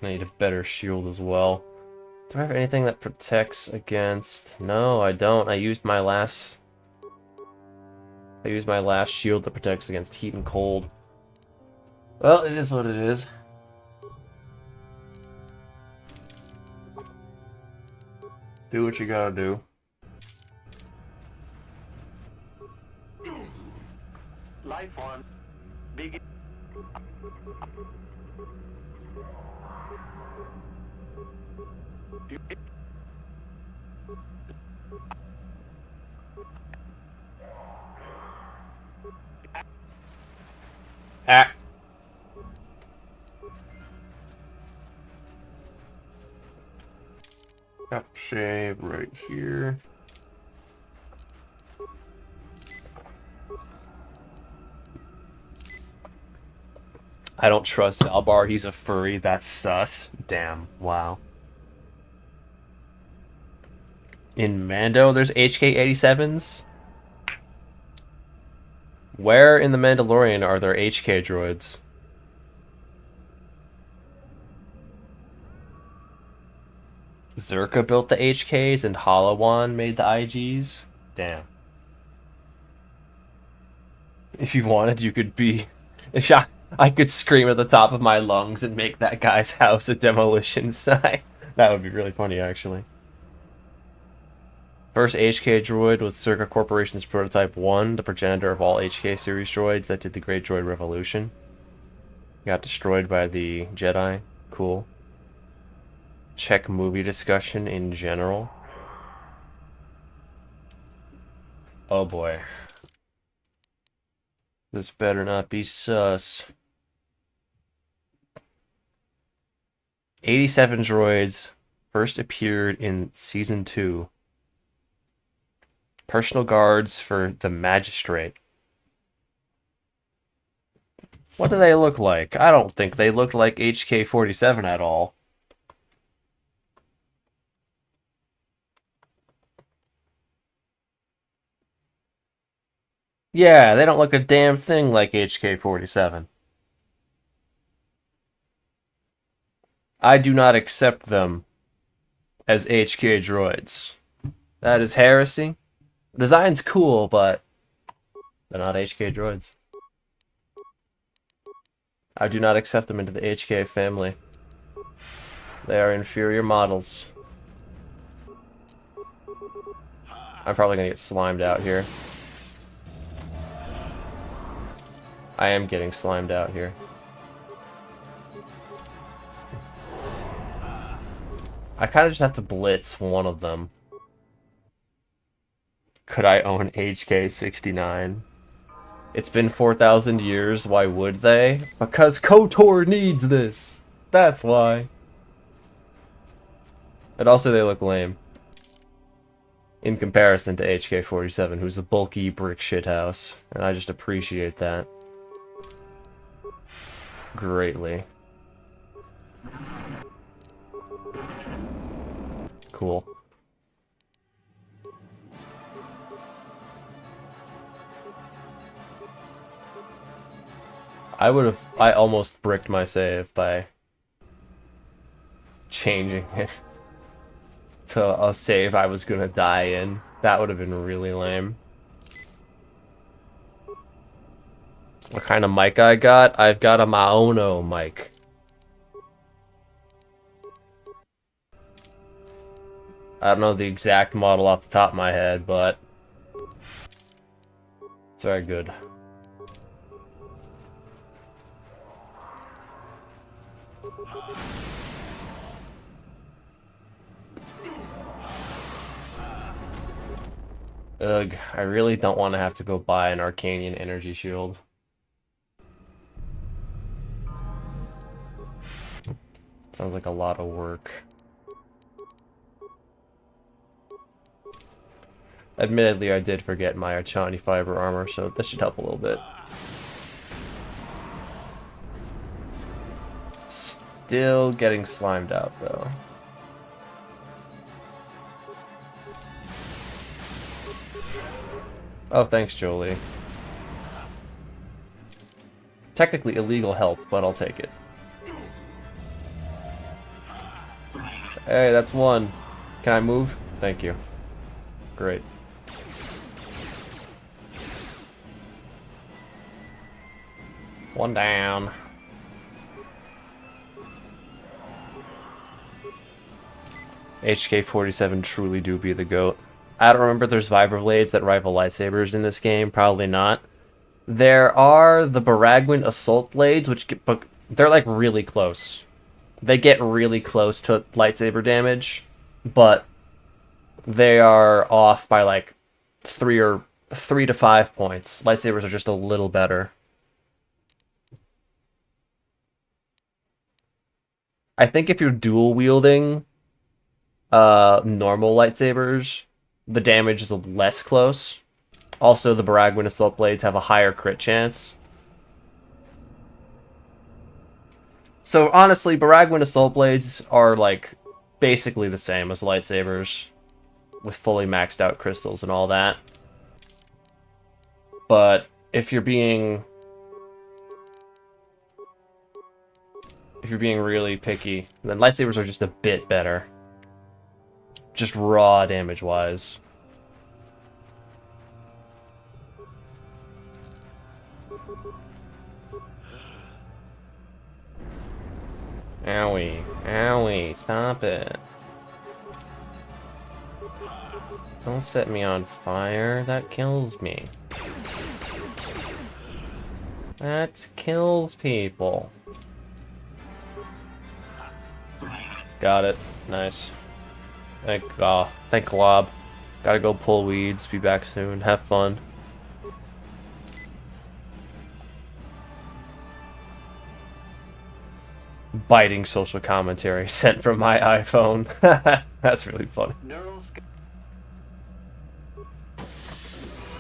I need a better shield as well. Do I have anything that protects against... No, I don't. I used my last shield that protects against heat and cold. Well, it is what it is. Do what you gotta do. Life one. Begin. Ah. Got shave right here. I don't trust Albar. He's a furry. That's sus. Damn. Wow. In Mando, there's HK-87s? Where in the Mandalorian are there HK droids? Zerka built the HKs and Halawan made the IGs? Damn. If you wanted, you could be... If I could scream at the top of my lungs and make that guy's house a demolition site. That would be really funny, actually. First HK droid was Zerka Corporation's Prototype 1, the progenitor of all HK series droids that did the Great Droid Revolution. Got destroyed by the Jedi. Cool. Check movie discussion in general. Oh boy. This better not be sus. 87 droids first appeared in Season 2. Personal guards for the Magistrate. What do they look like? I don't think they look like HK-47 at all. Yeah, they don't look a damn thing like HK-47. I do not accept them as HK droids. That is heresy. The design's cool, but they're not HK droids. I do not accept them into the HK family. They are inferior models. I'm probably gonna get slimed out here. I am getting slimed out here. I kind of just have to blitz one of them. Could I own HK-69? It's been 4,000 years, why would they? Because KOTOR needs this! That's why. And also they look lame. In comparison to HK-47, who's a bulky brick shithouse. And I just appreciate that. Greatly. Cool. I almost bricked my save by changing it to a save I was gonna die in. That would have been really lame. What kind of mic I got? I've got a Maono mic. I don't know the exact model off the top of my head, but it's very good. Ugh, I really don't want to have to go buy an Arcanian energy shield. Sounds like a lot of work. Admittedly, I did forget my Archani fiber armor, so that should help a little bit. Still getting slimed out, though. Oh, thanks, Jolie. Technically illegal help, but I'll take it. Hey, that's one. Can I move? Thank you. Great. One down. HK-47 truly do be the GOAT. I don't remember if there's vibroblades that rival lightsabers in this game. Probably not. There are the Baragwin Assault Blades, but they're like really close. They get really close to lightsaber damage, but they are off by like 3 to 5 points. Lightsabers are just a little better. I think if you're dual wielding normal lightsabers, the damage is less close. Also, the Baragwin Assault Blades have a higher crit chance. So honestly, Baragwin Assault Blades are like basically the same as lightsabers, with fully maxed out crystals and all that. But if you're being really picky, then lightsabers are just a bit better. Just raw damage wise. Owie. Owie. Stop it. Don't set me on fire. That kills me. That kills people. Got it. Nice. Thank Glob. Gotta go pull weeds. Be back soon. Have fun. Biting social commentary sent from my iPhone. That's really funny.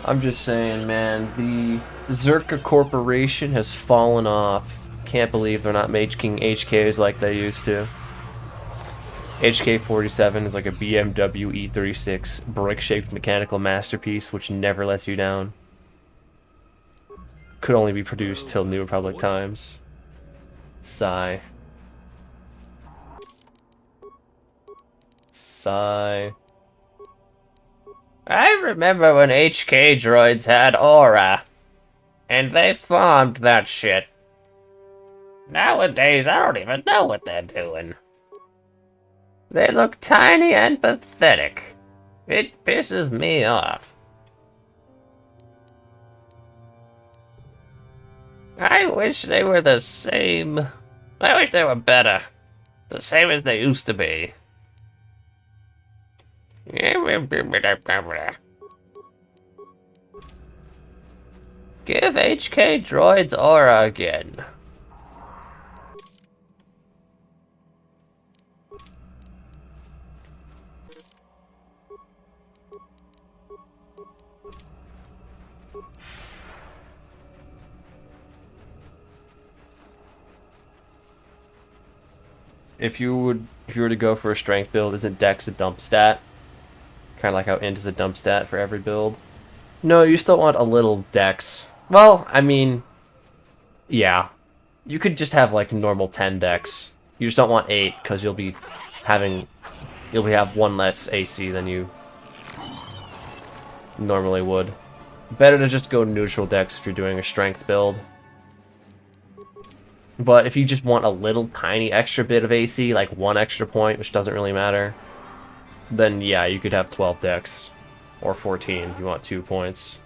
I'm just saying, man, the Zerka Corporation has fallen off. Can't believe they're not making HKs like they used to. HK-47 is like a BMW E36 brick-shaped mechanical masterpiece which never lets you down. Could only be produced till New Republic times. Sigh. Sigh. I remember when HK droids had aura. And they farmed that shit. Nowadays, I don't even know what they're doing. They look tiny and pathetic. It pisses me off. I wish they were the same. I wish they were better. The same as they used to be. Give HK droids aura again. If you were to go for a strength build, isn't Dex a dump stat? Kind of like how Int is a dump stat for every build. No, you still want a little Dex. Well, I mean, yeah. You could just have like normal 10 Dex. You just don't want 8 because you'll have 1 less AC than you normally would. Better to just go neutral Dex if you're doing a strength build. But if you just want a little tiny extra bit of AC, like 1 extra point, which doesn't really matter, then yeah, you could have 12 Dex. Or 14 if you want 2 points.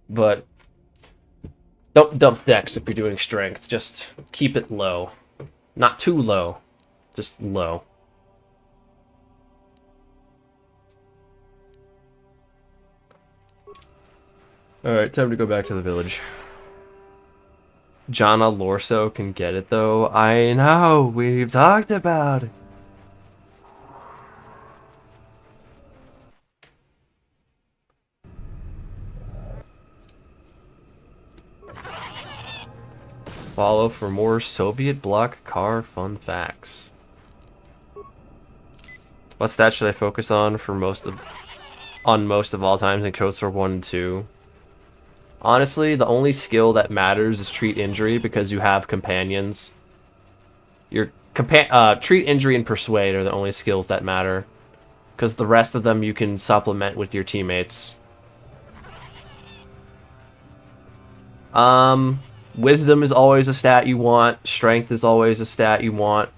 But don't dump Dex if you're doing strength. Just keep it low. Not too low. Just low. Alright, time to go back to the village. Jana Lorso can get it though. I know, we've talked about it. Follow for more Soviet bloc car fun facts. What stat should I focus on for most of all times in KOTOR 1 and 2? Honestly, the only skill that matters is treat injury because you have companions. Treat injury and persuade are the only skills that matter. Because the rest of them you can supplement with your teammates. Wisdom is always a stat you want. Strength is always a stat you want.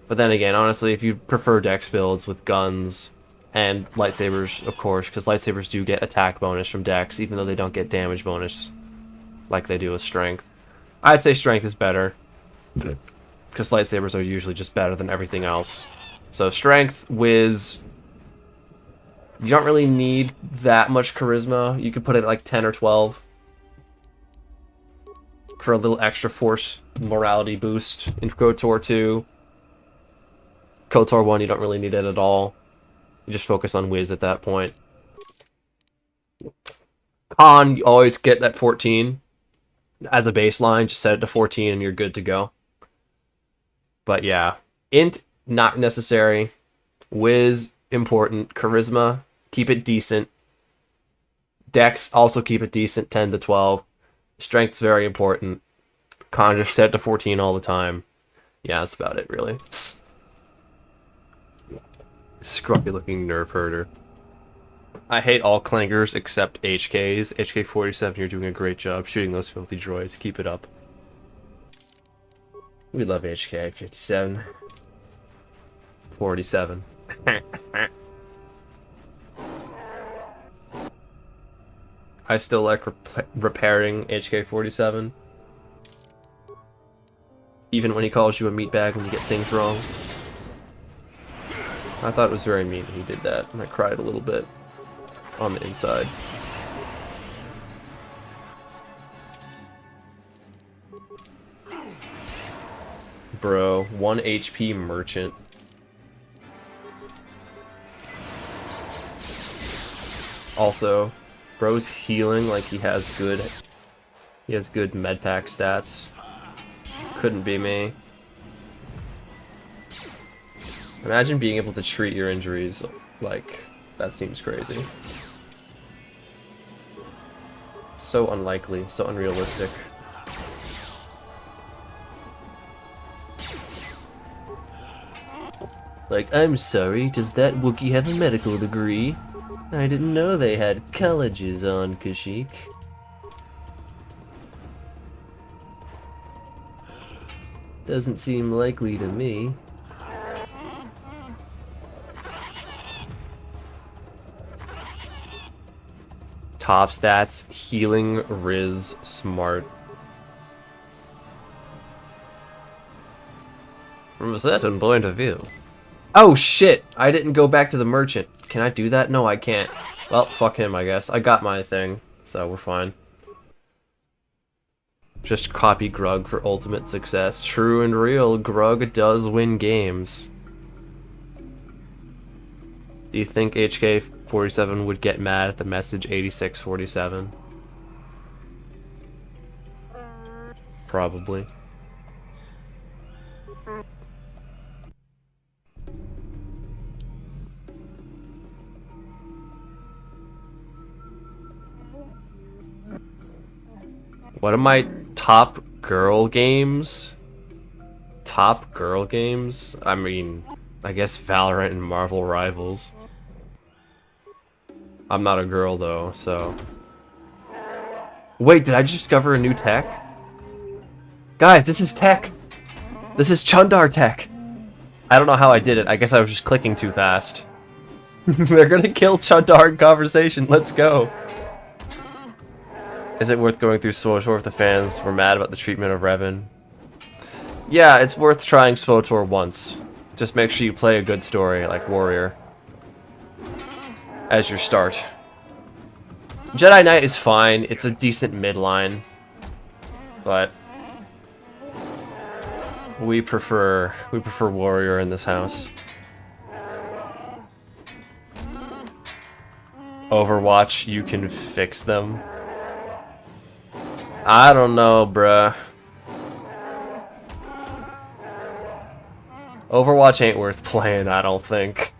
But then again, honestly, if you prefer dex builds with guns and lightsabers, of course, because lightsabers do get attack bonus from dex, even though they don't get damage bonus like they do with strength. I'd say strength is better, because lightsabers are usually just better than everything else. So strength, whiz. You don't really need that much charisma. You could put it at like 10 or 12 for a little extra force morality boost in KOTOR 2. KOTOR 1, you don't really need it at all. You just focus on whiz at that point. Con, you always get that 14 as a baseline. Just set it to 14 and you're good to go. But yeah, int, not necessary. Whiz, important. Charisma, keep it decent. Dex, also keep it decent, 10 to 12. Strength's very important. Con, just set it to 14 all the time. Yeah, that's about it, really. Scruffy looking nerve herder. I hate all clangers except HKs. HK-47, you're doing a great job shooting those filthy droids. Keep it up. We love HK-57. 47. I still like repairing HK-47. Even when he calls you a meatbag when you get things wrong. I thought it was very mean he did that, and I cried a little bit on the inside. Bro, 1 HP merchant. Also, bro's healing like he has good med pack stats. Couldn't be me. Imagine being able to treat your injuries, like, that seems crazy. So unlikely, so unrealistic. Like, I'm sorry, does that Wookiee have a medical degree? I didn't know they had colleges on Kashyyyk. Doesn't seem likely to me. Top stats, healing, Riz, smart. From a certain point of view. Oh shit! I didn't go back to the merchant. Can I do that? No, I can't. Well, fuck him, I guess. I got my thing, so we're fine. Just copy Grug for ultimate success. True and real, Grug does win games. Do you think HK-47 would get mad at the message 8647? Probably. What are my top girl games? Top girl games? I mean, I guess Valorant and Marvel Rivals. I'm not a girl though, so... Wait, did I just discover a new tech? Guys, this is tech! This is Chundar tech! I don't know how I did it, I guess I was just clicking too fast. They're gonna kill Chundar in conversation, let's go! Is it worth going through SWTOR if the fans were mad about the treatment of Revan? Yeah, it's worth trying SWTOR once. Just make sure you play a good story, like Warrior. As your start. Jedi Knight is fine, it's a decent midline. But we prefer Warrior in this house. Overwatch, you can fix them. I don't know, bruh. Overwatch ain't worth playing, I don't think.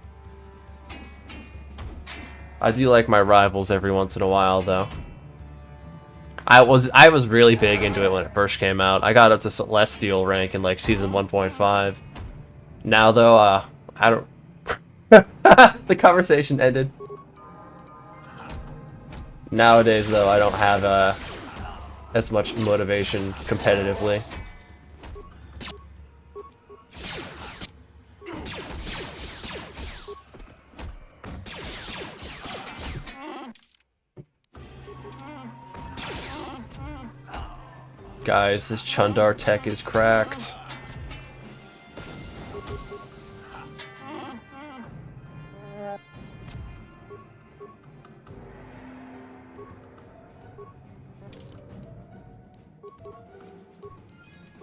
I do like my rivals every once in a while, though. I was really big into it when it first came out. I got up to Celestial rank in like season 1.5. Now though, I don't. The conversation ended. Nowadays, though, I don't have as much motivation competitively. Guys, this Chundar tech is cracked.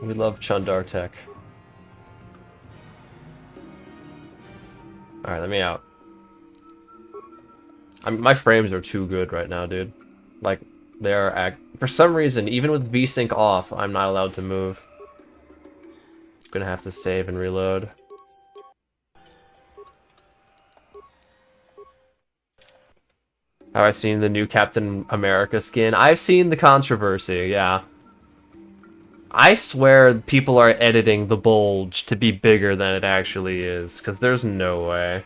We love Chundar tech. Alright, let me out. My frames are too good right now, dude. Like, they are for some reason, even with VSync off, I'm not allowed to move. I'm gonna have to save and reload. Have I seen the new Captain America skin? I've seen the controversy, yeah. I swear people are editing the bulge to be bigger than it actually is, because there's no way.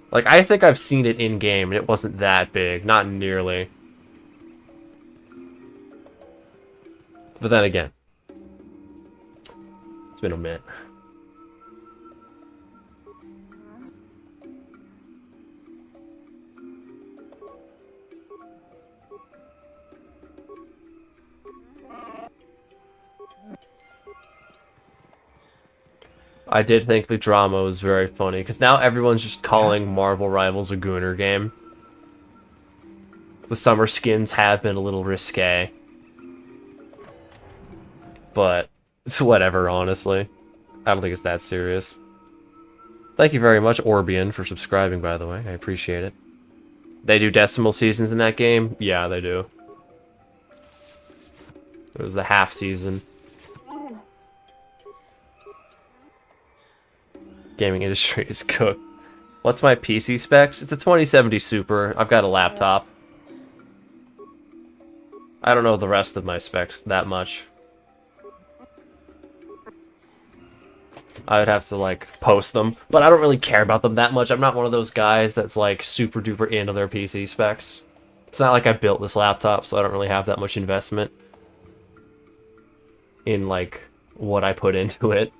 Like, I think I've seen it in-game, and it wasn't that big. Not nearly. But then again, it's been a minute. I did think the drama was very funny, because now everyone's just calling Marvel Rivals a Gooner game. The summer skins have been a little risque. But it's whatever, honestly. I don't think it's that serious. Thank you very much, Orbian, for subscribing, by the way. I appreciate it. They do decimal seasons in that game? Yeah, they do. It was the half season. Gaming industry is cooked. What's my PC specs? It's a 2070 Super. I've got a laptop. I don't know the rest of my specs that much. I would have to, like, post them. But I don't really care about them that much. I'm not one of those guys that's, like, super duper into their PC specs. It's not like I built this laptop, so I don't really have that much investment in, like, what I put into it.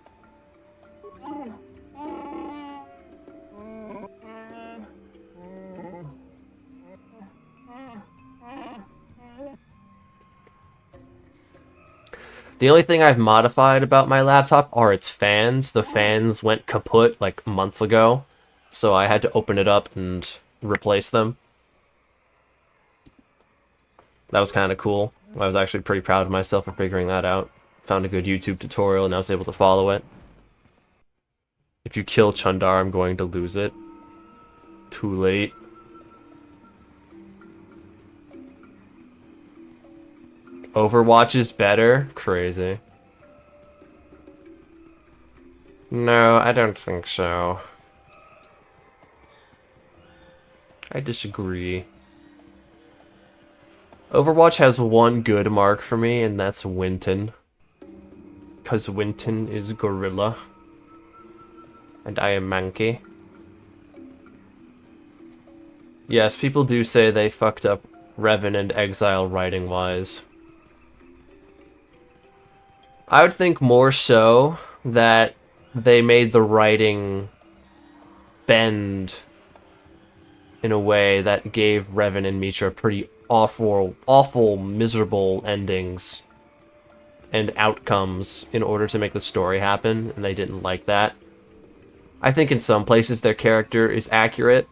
The only thing I've modified about my laptop are its fans. The fans went kaput like months ago, so I had to open it up and replace them. That was kind of cool. I was actually pretty proud of myself for figuring that out. Found a good YouTube tutorial and I was able to follow it. If you kill Chundar, I'm going to lose it. Too late. Overwatch is better? Crazy. No, I don't think so. I disagree. Overwatch has one good mark for me, and that's Winton. Because Winton is gorilla. And I am Mankey. Yes, people do say they fucked up Revan and Exile writing-wise. I would think more so that they made the writing bend in a way that gave Revan and Mitra pretty awful, miserable endings and outcomes in order to make the story happen, and they didn't like that. I think in some places their character is accurate.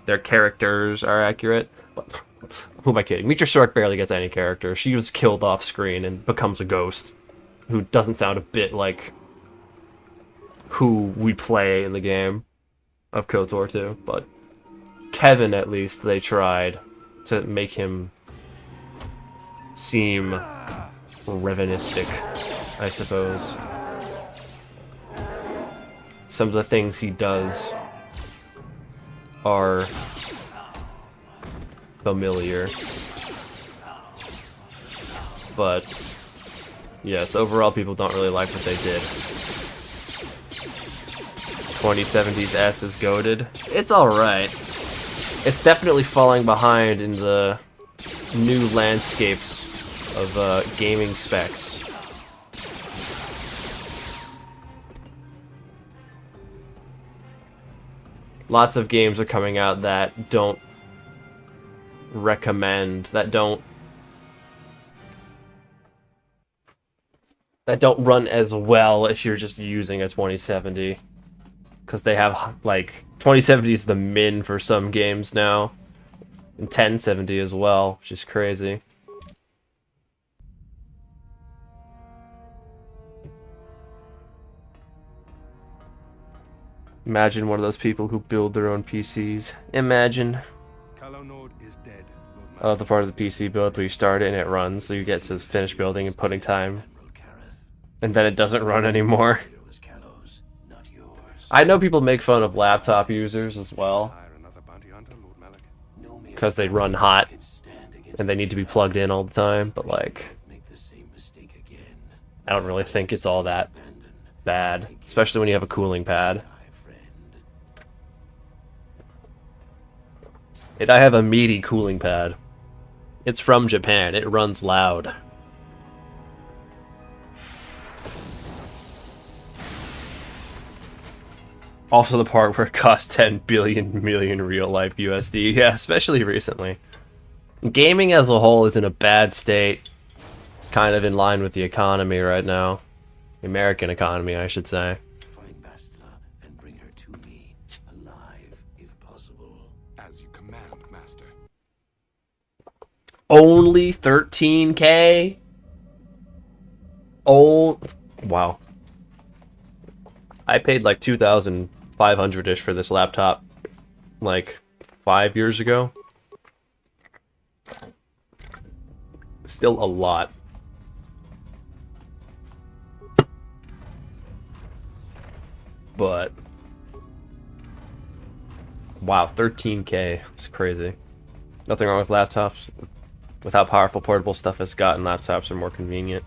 Their characters are accurate. But who am I kidding? Mitra Stork barely gets any character. She was killed off screen and becomes a ghost who doesn't sound a bit like who we play in the game of KOTOR 2. But Kevin, at least, they tried to make him seem Revanistic, I suppose. Some of the things he does are familiar. But yes, overall people don't really like what they did. 2070's S is goated. It's alright. It's definitely falling behind in the new landscapes of gaming specs. Lots of games are coming out that don't recommend, that don't run as well if you're just using a 2070. Because they have, like, 2070 is the min for some games now. And 1070 as well, which is crazy. Imagine one of those people who build their own PCs. Imagine. Is dead, Oh, the part of the PC build where you start it and it runs, so you get to finish building and putting time. And then it doesn't run anymore. I know people make fun of laptop users as well. Because they run hot. And they need to be plugged in all the time, but like... I don't really think it's all that bad. Especially when you have a cooling pad. I have a meaty cooling pad. It's from Japan. It runs loud. Also the part where it costs 10 billion million real life USD. Yeah, especially recently. Gaming as a whole is in a bad state. Kind of in line with the economy right now. The American economy, I should say. Find Bastila and bring her to me, alive, if possible. As you command, Master. Only 13K? Oh, wow. I paid like 2,500-ish for this laptop like 5 years ago. Still a lot. But wow, 13K. It's crazy. Nothing wrong with laptops. With how powerful portable stuff has gotten, laptops are more convenient.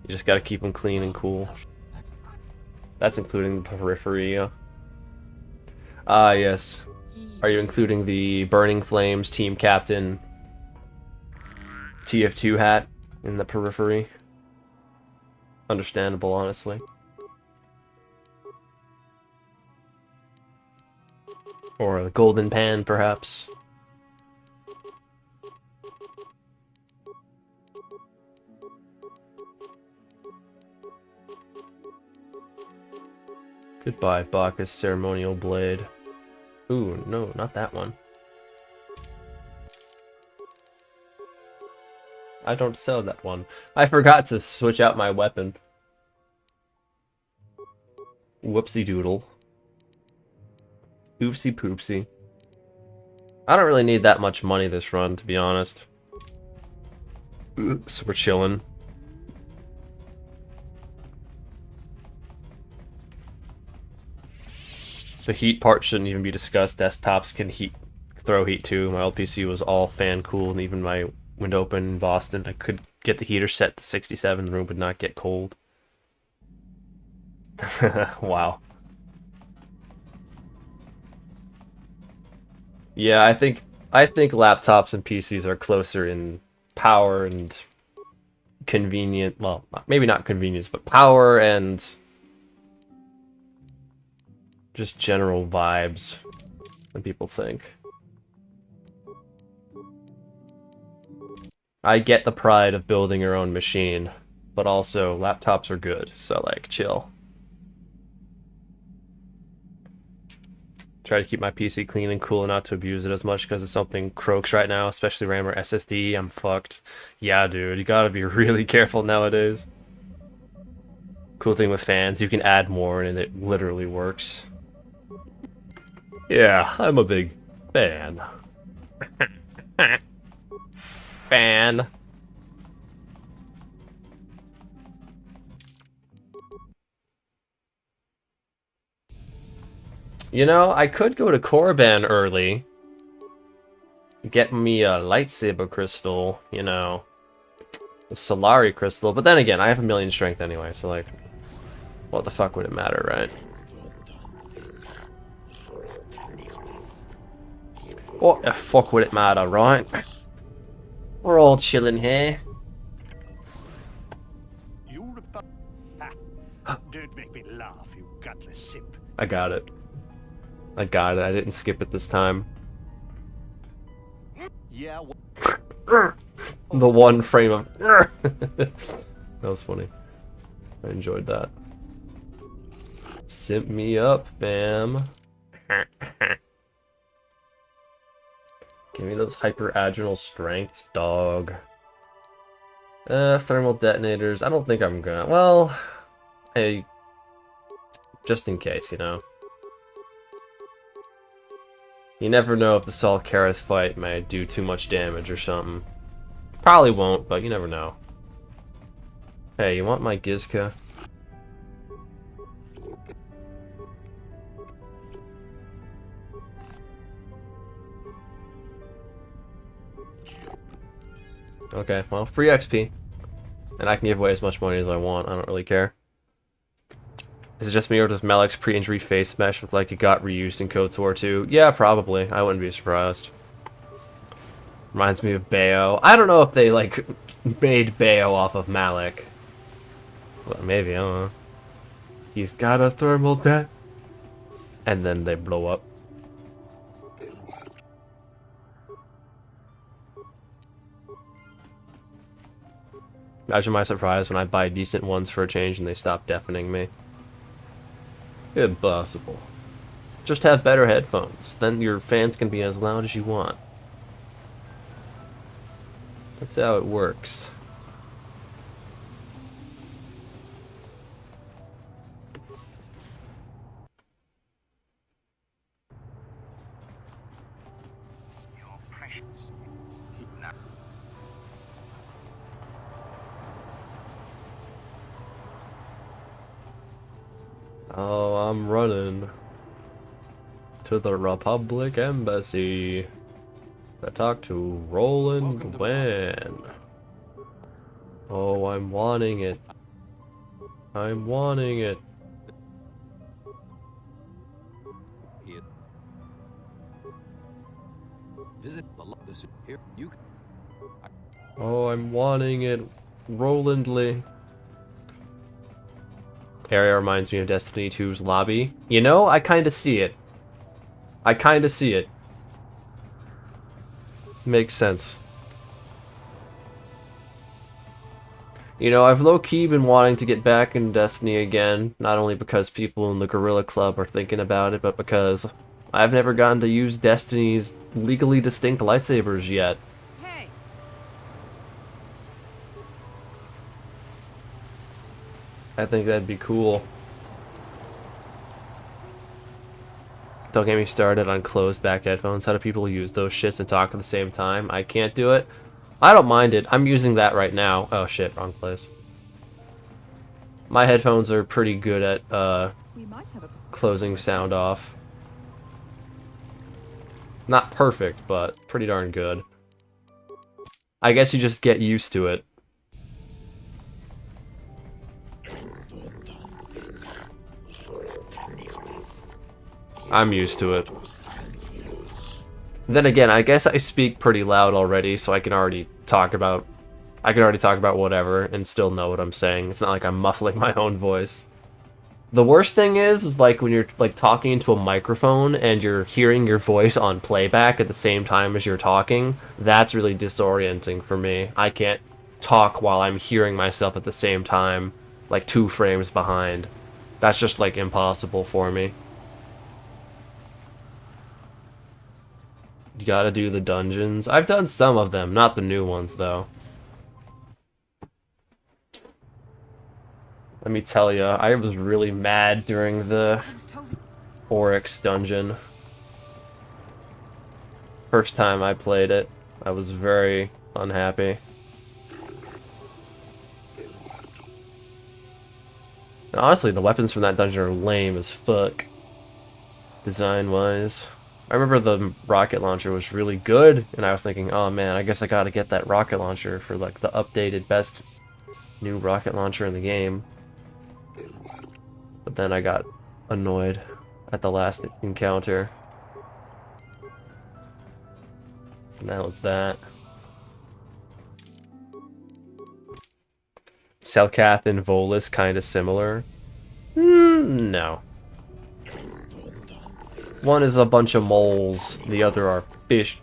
You just gotta keep them clean and cool. That's including the periphery. Ah, yes. Are you including the Burning Flames team captain TF2 hat in the periphery? Understandable, honestly. Or the golden pan, perhaps. Goodbye, Bacchus Ceremonial Blade. Ooh, no, not that one. I don't sell that one. I forgot to switch out my weapon. Whoopsie doodle. Oopsie poopsie. I don't really need that much money this run, to be honest. So we're chilling. The heat part shouldn't even be discussed. Desktops can throw heat too. My old PC was all fan cooled, and even my window open in Boston, I could get the heater set to 67. The room would not get cold. Wow. Yeah, I think laptops and PCs are closer in power and convenient. Well, maybe not convenience, but power and just general vibes than people think. I get the pride of building your own machine, but also laptops are good, so like chill. Try to keep my PC clean and cool and not to abuse it as much because it's something croaks right now, especially RAM or SSD. I'm fucked. Yeah, dude, you gotta be really careful nowadays. Cool thing with fans, you can add more and it literally works. Yeah, I'm a big fan. Fan. You know, I could go to Korriban early. Get me a lightsaber crystal, you know. A Solari crystal, but then again, I have 1,000,000 strength anyway, so like, what the fuck would it matter, right? What the fuck would it matter, right? We're all chilling here. You don't make me laugh, you gutless simp. I got it. I got it. I didn't skip it this time. Yeah, The one frame of... That was funny. I enjoyed that. Simp me up, fam. Give me those hyper-aginal strengths, dog. Thermal detonators. I don't think I'm gonna... Well... Hey... Just in case, you know. You never know if the Sol Kareth fight may do too much damage or something. Probably won't, but you never know. Hey, you want my Gizka? Okay, well, free XP. And I can give away as much money as I want, I don't really care. Is it just me, or does Malik's pre-injury face mesh look like it got reused in KOTOR 2? Yeah, probably. I wouldn't be surprised. Reminds me of Bayo. I don't know if they, like, made Bayo off of Malik. Well, maybe, I don't know. He's got a thermal det. And then they blow up. Imagine my surprise when I buy decent ones for a change and they stop deafening me. Impossible. Just have better headphones. Then your fans can be as loud as you want. That's how it works. Oh, I'm running to the Republic Embassy to talk to Roland Wen. Oh, I'm wanting it. I'm wanting it. Visit the here. You. Oh, I'm wanting it. Roland Lee. Area reminds me of Destiny 2's lobby. You know, I kinda see it. I kinda see it. Makes sense. You know, I've low-key been wanting to get back in Destiny again, not only because people in the Gorilla Club are thinking about it, but because I've never gotten to use Destiny's legally distinct lightsabers yet. Hey. I think that'd be cool. Don't get me started on closed back headphones. How do people use those shits and talk at the same time? I can't do it. I don't mind it. I'm using that right now. Oh shit, wrong place. My headphones are pretty good at closing sound off. Not perfect, but pretty darn good. I guess you just get used to it. I'm used to it. Then again, I guess I speak pretty loud already, so I can already talk about whatever and still know what I'm saying. It's not like I'm muffling my own voice. The worst thing is like when you're like talking into a microphone and you're hearing your voice on playback at the same time as you're talking. That's really disorienting for me. I can't talk while I'm hearing myself at the same time, like 2 frames behind. That's just like impossible for me. You gotta do the dungeons. I've done some of them, not the new ones, though. Let me tell you, I was really mad during the Oryx dungeon. First time I played it, I was very unhappy. And honestly, the weapons from that dungeon are lame as fuck, design-wise. I remember the rocket launcher was really good, and I was thinking, oh man, I guess I gotta get that rocket launcher for like the updated best new rocket launcher in the game. But then I got annoyed at the last encounter. That was that. Selkath and Volus kind of similar. No. One is a bunch of moles, the other are fish.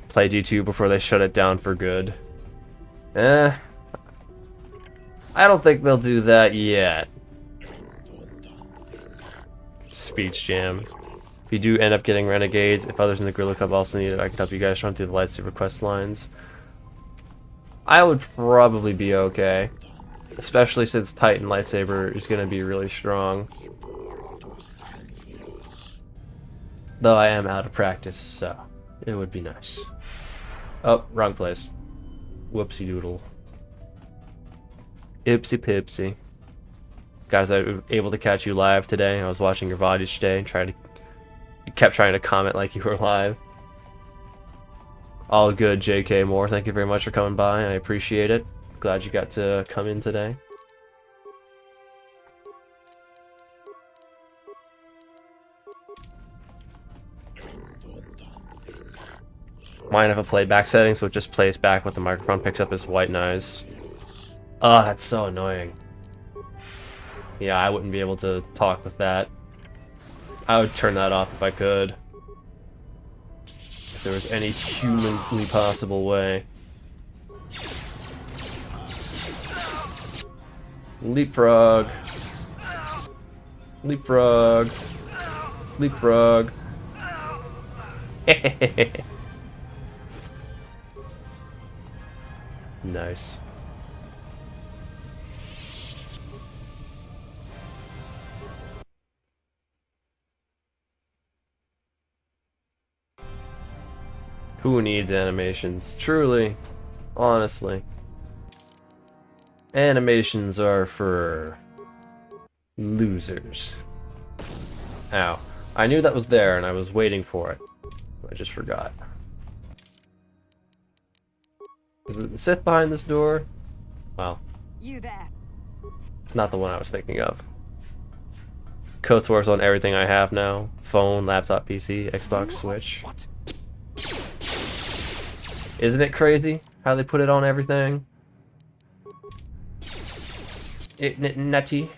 Play G2 before they shut it down for good. I don't think they'll do that yet. Speech jam. If you do end up getting renegades, if others in the Gorilla Club also need it, I can help you guys run through the lightsaber quest lines. I would probably be okay. Especially since Titan lightsaber is going to be really strong. Though I am out of practice, so it would be nice. Oh, wrong place. Whoopsie doodle. Ipsy pipsy. Guys, I was able to catch you live today. I was watching your VODs today and you kept trying to comment like you were live. All good, JK Moore. Thank you very much for coming by. I appreciate it. Glad you got to come in today. Mine have a playback setting, so it just plays back what the microphone picks up as white noise. Oh, that's so annoying. Yeah, I wouldn't be able to talk with that. I would turn that off if I could. If there was any humanly possible way. Leapfrog. Leapfrog. Leapfrog. Nice. Who needs animations? Truly. Honestly. Animations are for losers. Ow. I knew that was there and I was waiting for it. I just forgot. Is it the Sith behind this door? Well. You there. Not the one I was thinking of. KOTOR's on everything I have now. Phone, laptop, PC, Xbox, Switch. Isn't it crazy how they put it on everything? Isn't it nutty?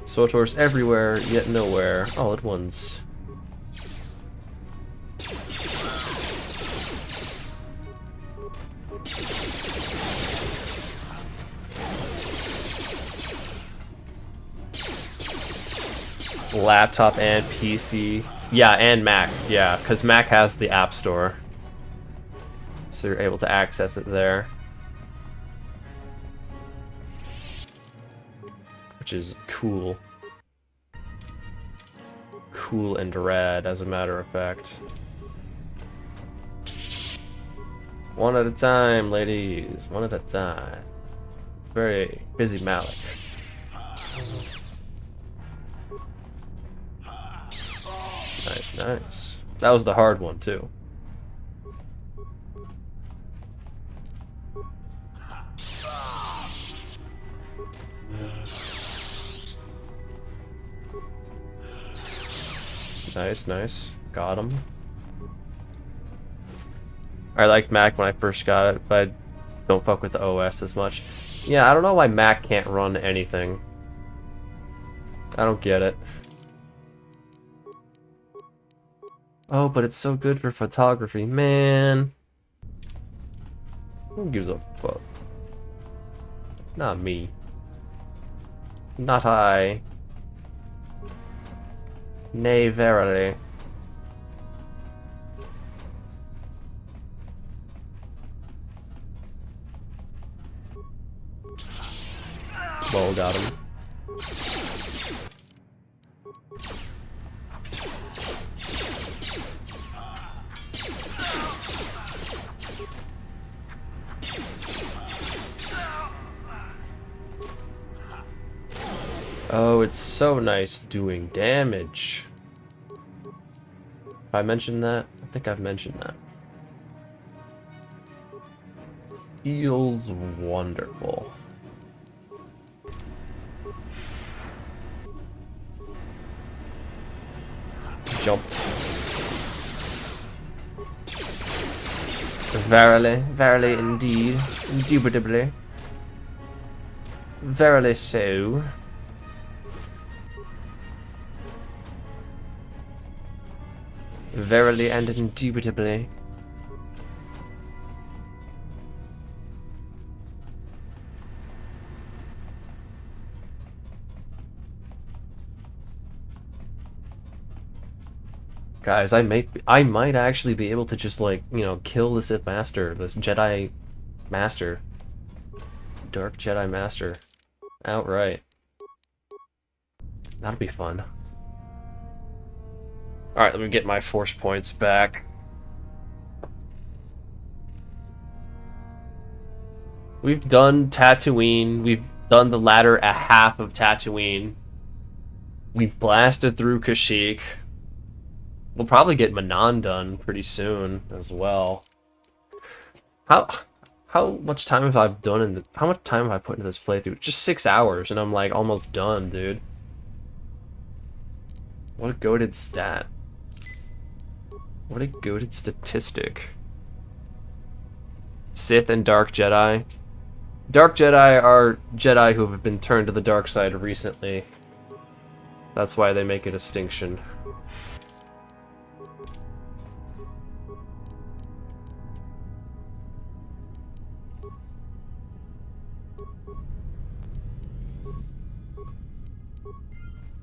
SWTOR's everywhere, yet nowhere, all at once. Laptop and PC. Yeah, and Mac. Yeah, because Mac has the App Store. So you're able to access it there. Which is cool. Cool and rad, as a matter of fact. One at a time, ladies. One at a time. Very busy Malik. Nice, nice. That was the hard one, too. Nice, nice. Got him. I liked Mac when I first got it, but I don't fuck with the OS as much. Yeah, I don't know why Mac can't run anything. I don't get it. Oh, but it's so good for photography, man. Who gives a fuck? Not me. Not I. Nay, verily. Well, got him. Oh, it's so nice doing damage. Have I mentioned that? I think I've mentioned that. Feels wonderful. Jump. Verily, verily indeed. Indubitably. Verily so. Verily and indubitably. Guys, I might actually be able to just, like, you know, kill the Sith Master, this Jedi Master. Dark Jedi Master. Outright. That'll be fun. Alright, let me get my force points back. We've done Tatooine. We've done the latter a half of Tatooine. We blasted through Kashyyyk. We'll probably get Manan done pretty soon as well. How much time have I done in the, how much time have I put into this playthrough? Just 6 hours and I'm like almost done, dude. What a goated stat. What a goated statistic. Sith and Dark Jedi. Dark Jedi are Jedi who have been turned to the dark side recently. That's why they make a distinction.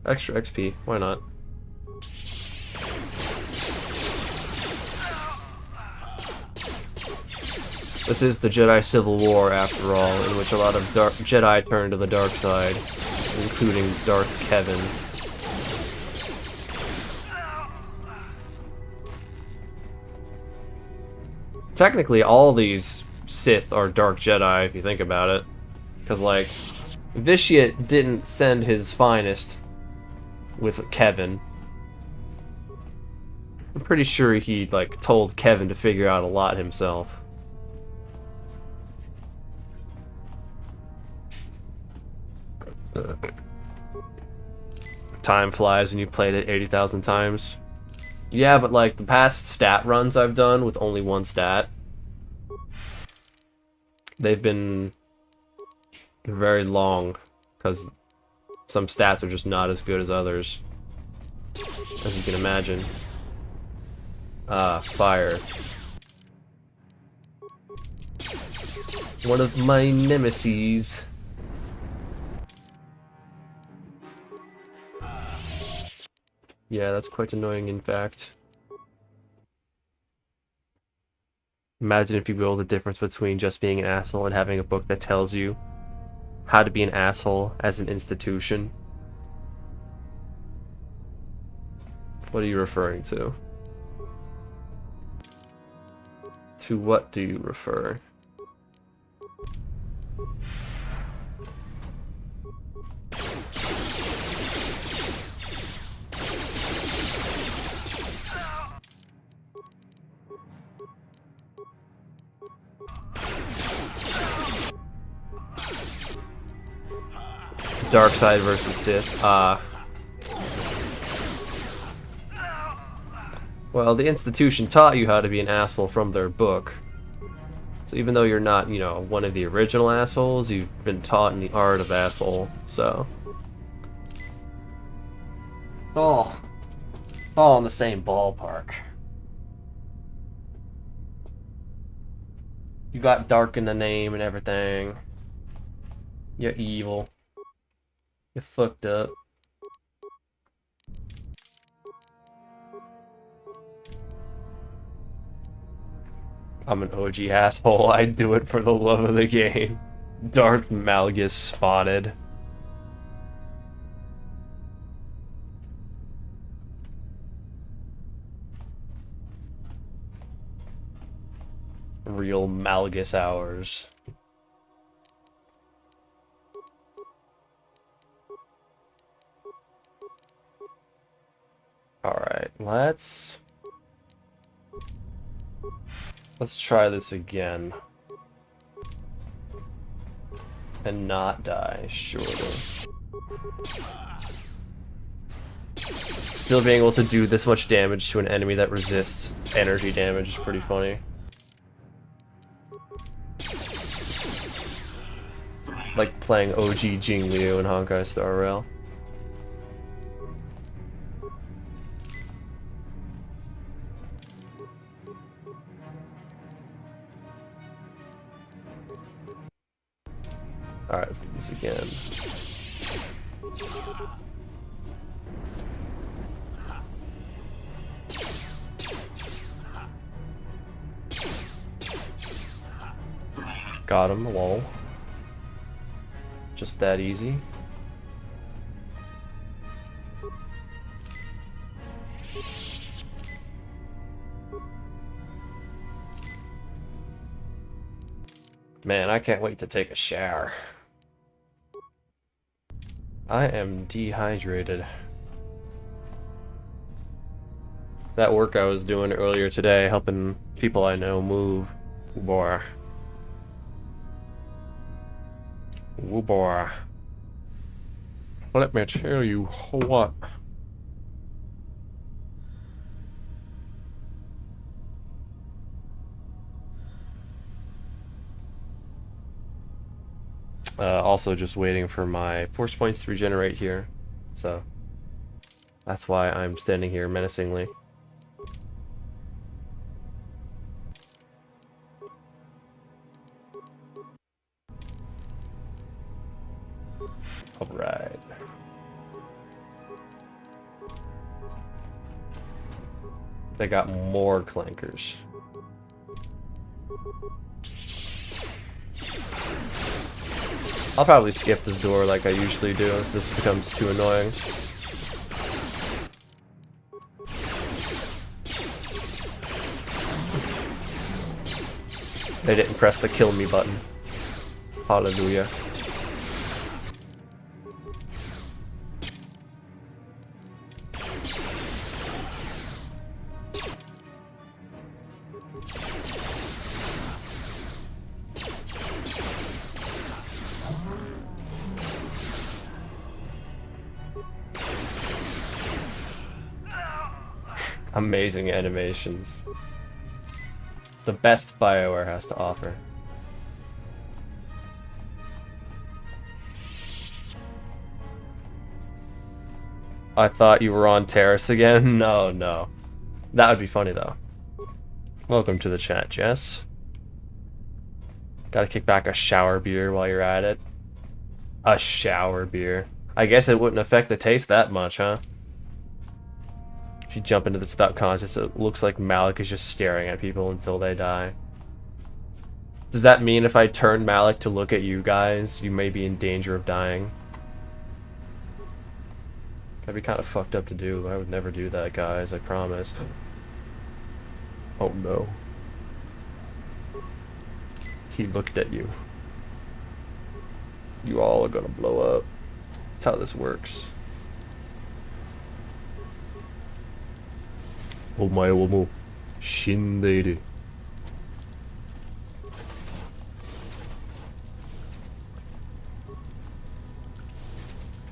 Extra XP, why not? This is the Jedi Civil War, after all, in which a lot of Jedi turn to the dark side, including Darth Kevin. Technically, all these Sith are Dark Jedi, if you think about it. Because, like, Vitiate didn't send his finest with Kevin. I'm pretty sure he, like, told Kevin to figure out a lot himself. Time flies when you played it 80,000 times. Yeah, but, like, the past stat runs I've done with only one stat, they've been very long, because some stats are just not as good as others, as you can imagine. Ah, fire. One of my nemeses. Yeah, that's quite annoying, in fact. Imagine, if you will, the difference between just being an asshole and having a book that tells you how to be an asshole as an institution. What are you referring to? To what do you refer? Dark side versus Sith. Well, the institution taught you how to be an asshole from their book. So even though you're not, you know, one of the original assholes, you've been taught in the art of asshole, so. It's all in the same ballpark. You got dark in the name and everything. You're evil. You're fucked up. I'm an OG asshole. I do it for the love of the game. Darth Malgus spotted. Real Malgus hours. Alright, let's try this again. And not die, surely. Still being able to do this much damage to an enemy that resists energy damage is pretty funny. Like playing OG Jing Liu in Honkai Star Rail. Alright, let's do this again. Got him, lol. Just that easy. Man, I can't wait to take a shower. I am dehydrated. That work I was doing earlier today, helping people I know move. Ooh, boy. Ooh, boy. Let me tell you what. Also just waiting for my force points to regenerate here, so that's why I'm standing here menacingly. Alright. They got more clankers. I'll probably skip this door like I usually do if this becomes too annoying. They didn't press the kill me button. Hallelujah. Amazing animations. The best BioWare has to offer. I thought you were on Terrace again? No, no. That would be funny though. Welcome to the chat, Jess. Gotta kick back a shower beer while you're at it. A shower beer. I guess it wouldn't affect the taste that much, huh? If you jump into this without conscience, it looks like Malik is just staring at people until they die. Does that mean if I turn Malik to look at you guys, you may be in danger of dying? That'd be kind of fucked up to do. I would never do that, guys, I promise. Oh no. He looked at you. You all are gonna blow up. That's how this works. Omae wa mou shindeiru.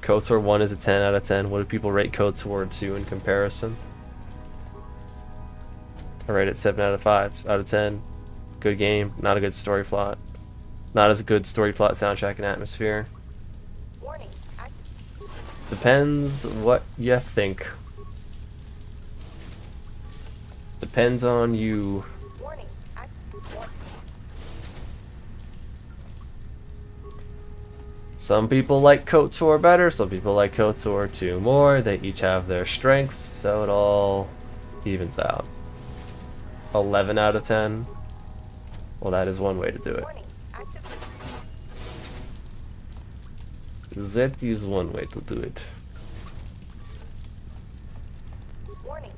KOTOR 1 is a 10 out of 10. What do people rate KOTOR 2 in comparison? I rate it 7 out of 5 out of 10. Good game, not a good story plot. Not as good story plot, soundtrack, and atmosphere. Warning. Depends what you think. Depends on you. Warning. Some people like KOTOR better, some people like KOTOR 2 more. They each have their strengths, so it all evens out. 11 out of 10. Well, that is one way to do it. Warning. That is one way to do it. Warning.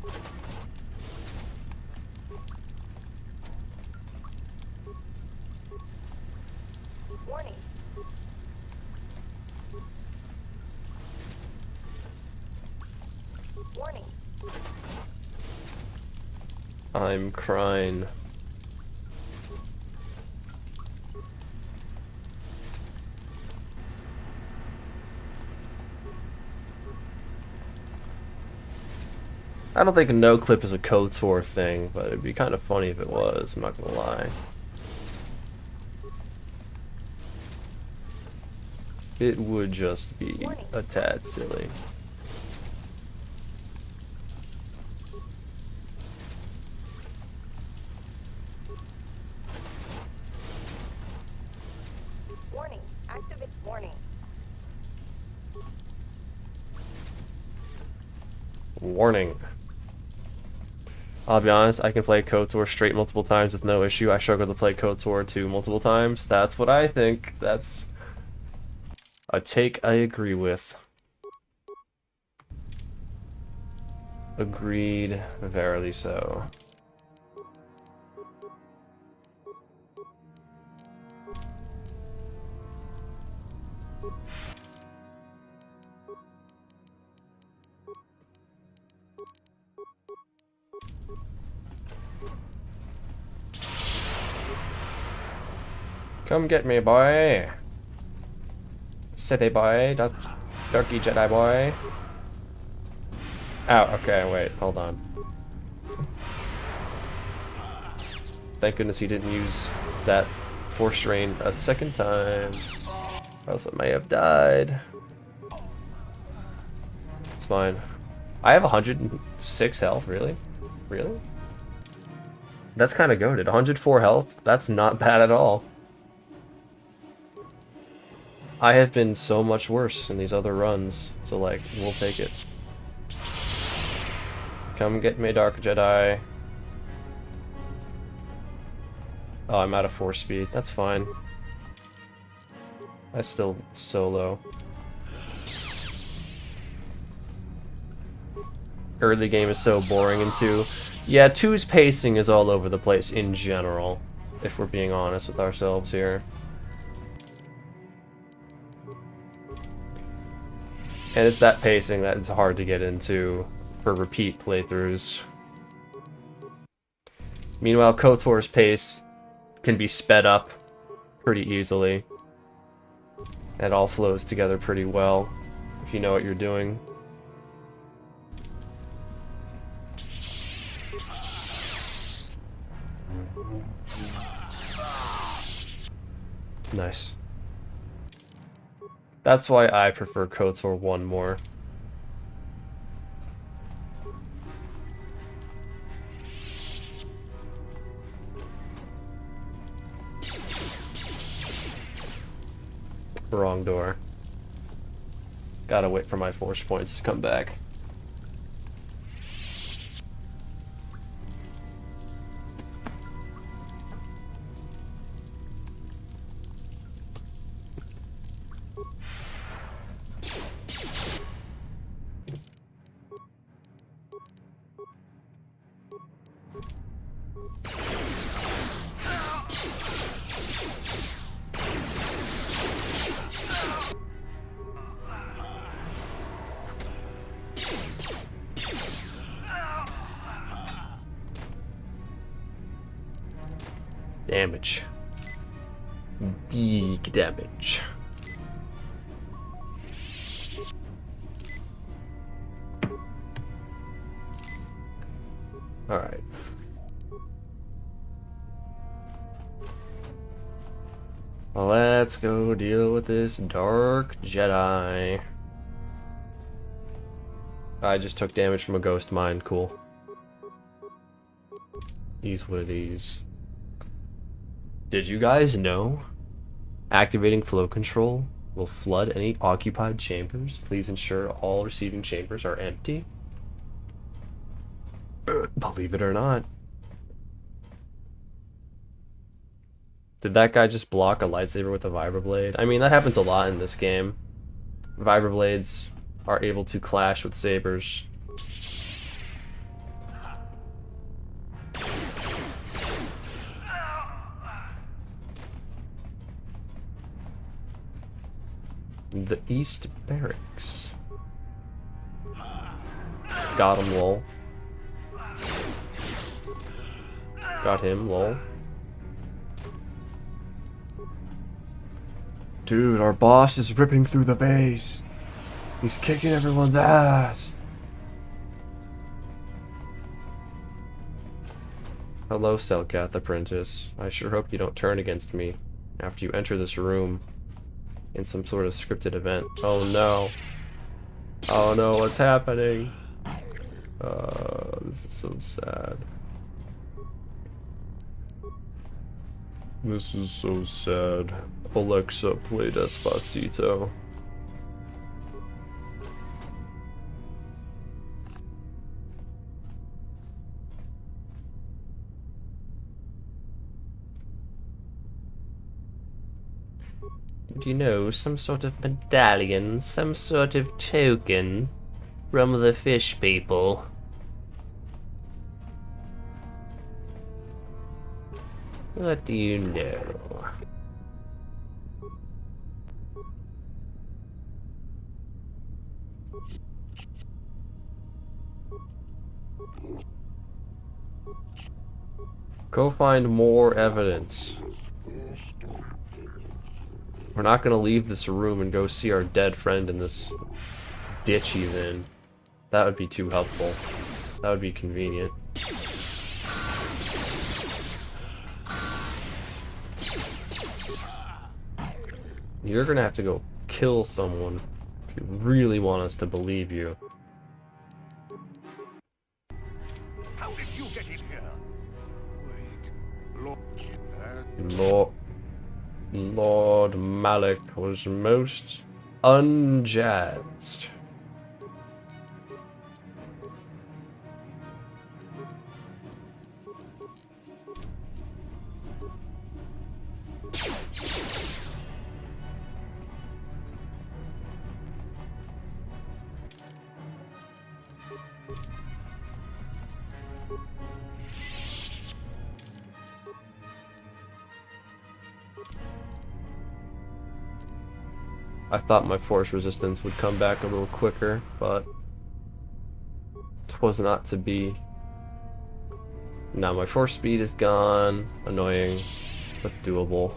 Warning. Warning. I'm crying. I don't think a no clip is a KOTOR thing, but it'd be kind of funny if it was, I'm not gonna lie. It would just be a tad silly. Warning. Activate warning. Warning. I'll be honest, I can play KOTOR straight multiple times with no issue. I struggle to play KOTOR 2 multiple times. That's what I think. That's a take I agree with. Agreed, verily so. Come get me, boy. City boy, Darky Jedi boy. Ow, okay, wait, hold on. Thank goodness he didn't use that force drain a second time, or else I may have died. It's fine. I have 106 health, really? Really? That's kind of goated. 104 health? That's not bad at all. I have been so much worse in these other runs, so like, we'll take it. Come get me, Dark Jedi. Oh, I'm out of force speed. That's fine. I still solo. Early game is so boring in 2. Yeah, 2's pacing is all over the place in general, if we're being honest with ourselves here. And it's that pacing that is hard to get into for repeat playthroughs. Meanwhile, KOTOR's pace can be sped up pretty easily. It all flows together pretty well, if you know what you're doing. Nice. That's why I prefer KOTOR 1 more. Wrong door. Gotta wait for my force points to come back. Damage. Big damage. Alright. Let's go deal with this Dark Jedi. I just took damage from a ghost mine. Cool. Is what it is. Did you guys know? Activating flow control will flood any occupied chambers. Please ensure all receiving chambers are empty. Believe it or not. Did that guy just block a lightsaber with a vibroblade? I mean, that happens a lot in this game. Vibroblades are able to clash with sabers. The East Barracks. Got him, lol. Got him, lol. Dude, our boss is ripping through the base. He's kicking everyone's ass. Hello, Selkath Apprentice. I sure hope you don't turn against me after you enter this room in some sort of scripted event. Oh no. Oh no, what's happening? This is so sad. This is so sad. Alexa, play Despacito. Do you know, some sort of medallion, some sort of token from the fish people? What do you know? Go find more evidence. We're not gonna leave this room and go see our dead friend in this ditch he's in. That would be too helpful. That would be convenient. You're gonna have to go kill someone if you really want us to believe you. How did you get in here? Wait. Lord Malik was most unjazzed. I thought my force resistance would come back a little quicker, but it was not to be. Now my force speed is gone. Annoying, but doable.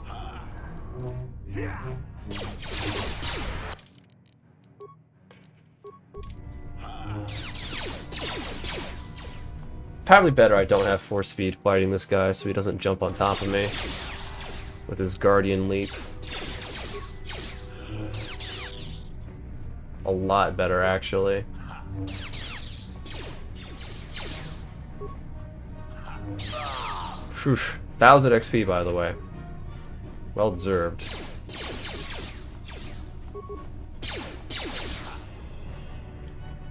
Probably better I don't have force speed fighting this guy so he doesn't jump on top of me with his guardian leap. A lot better, actually. Phew. 1000 XP, by the way. Well deserved.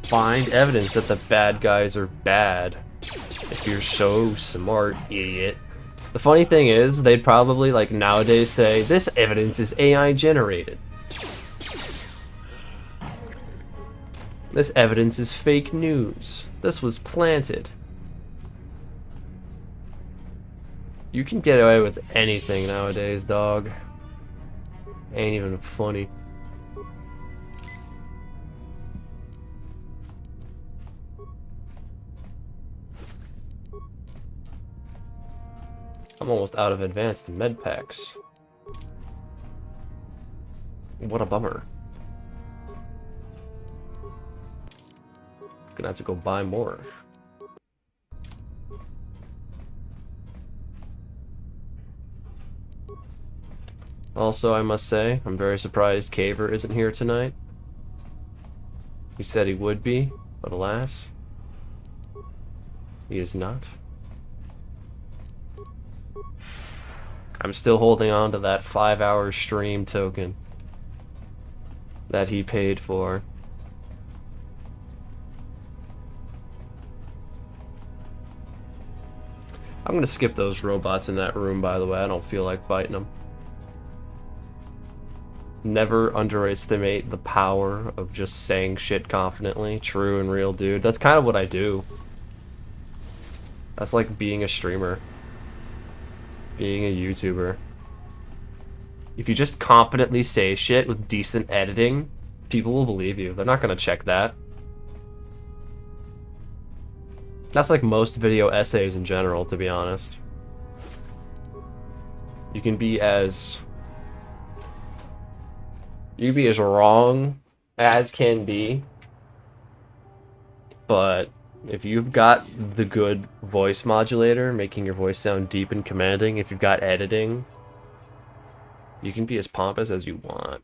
Find evidence that the bad guys are bad. If you're so smart, idiot. The funny thing is, they'd probably, like, nowadays say, this evidence is AI generated. This evidence is fake news. This was planted. You can get away with anything nowadays, dog. Ain't even funny. I'm almost out of advanced med packs. What a bummer. Gonna have to go buy more. Also, I must say, I'm very surprised Caver isn't here tonight. He said he would be, but alas, he is not. I'm still holding on to that 5-hour stream token that he paid for. I'm gonna skip those robots in that room, by the way. I don't feel like fighting them. Never underestimate the power of just saying shit confidently. True and real, dude. That's kind of what I do. That's like being a streamer. Being a YouTuber. If you just confidently say shit with decent editing, people will believe you. They're not gonna check that. That's like most video essays in general, to be honest. You can be as wrong as can be, but If you've got the good voice modulator, making your voice sound deep and commanding, if you've got editing, you can be as pompous as you want.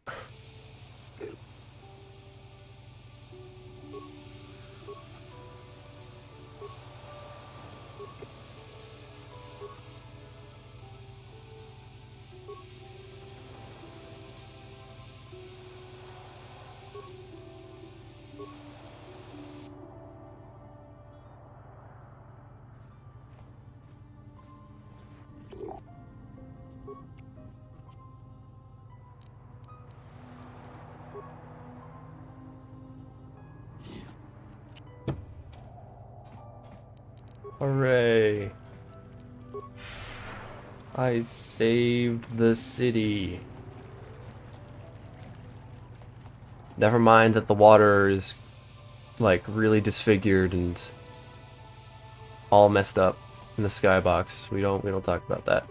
Hooray! I saved the city. Never mind that the water is like really disfigured and all messed up in the skybox. We don't talk about that.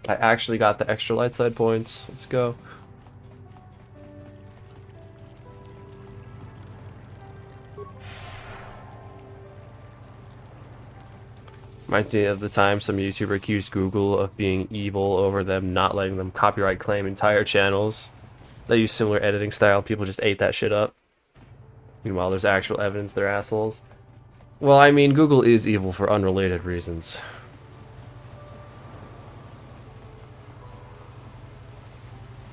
I actually got the extra light side points. Let's go. Reminds me of the time some YouTuber accused Google of being evil over them not letting them copyright claim entire channels. They use similar editing style. People just ate that shit up. Meanwhile, there's actual evidence they're assholes. Well, I mean, Google is evil for unrelated reasons.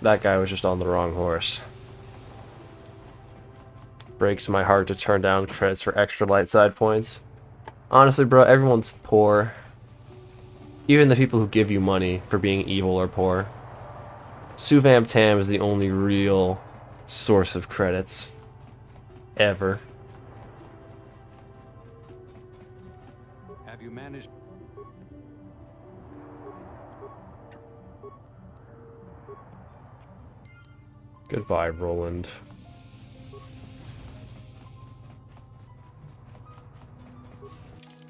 That guy was just on the wrong horse. Breaks my heart to turn down credits for extra light side points. Honestly, bro, everyone's poor. Even the people who give you money for being evil are poor. Suvam Tam is the only real source of credits. Ever. Have you managed? Goodbye, Roland.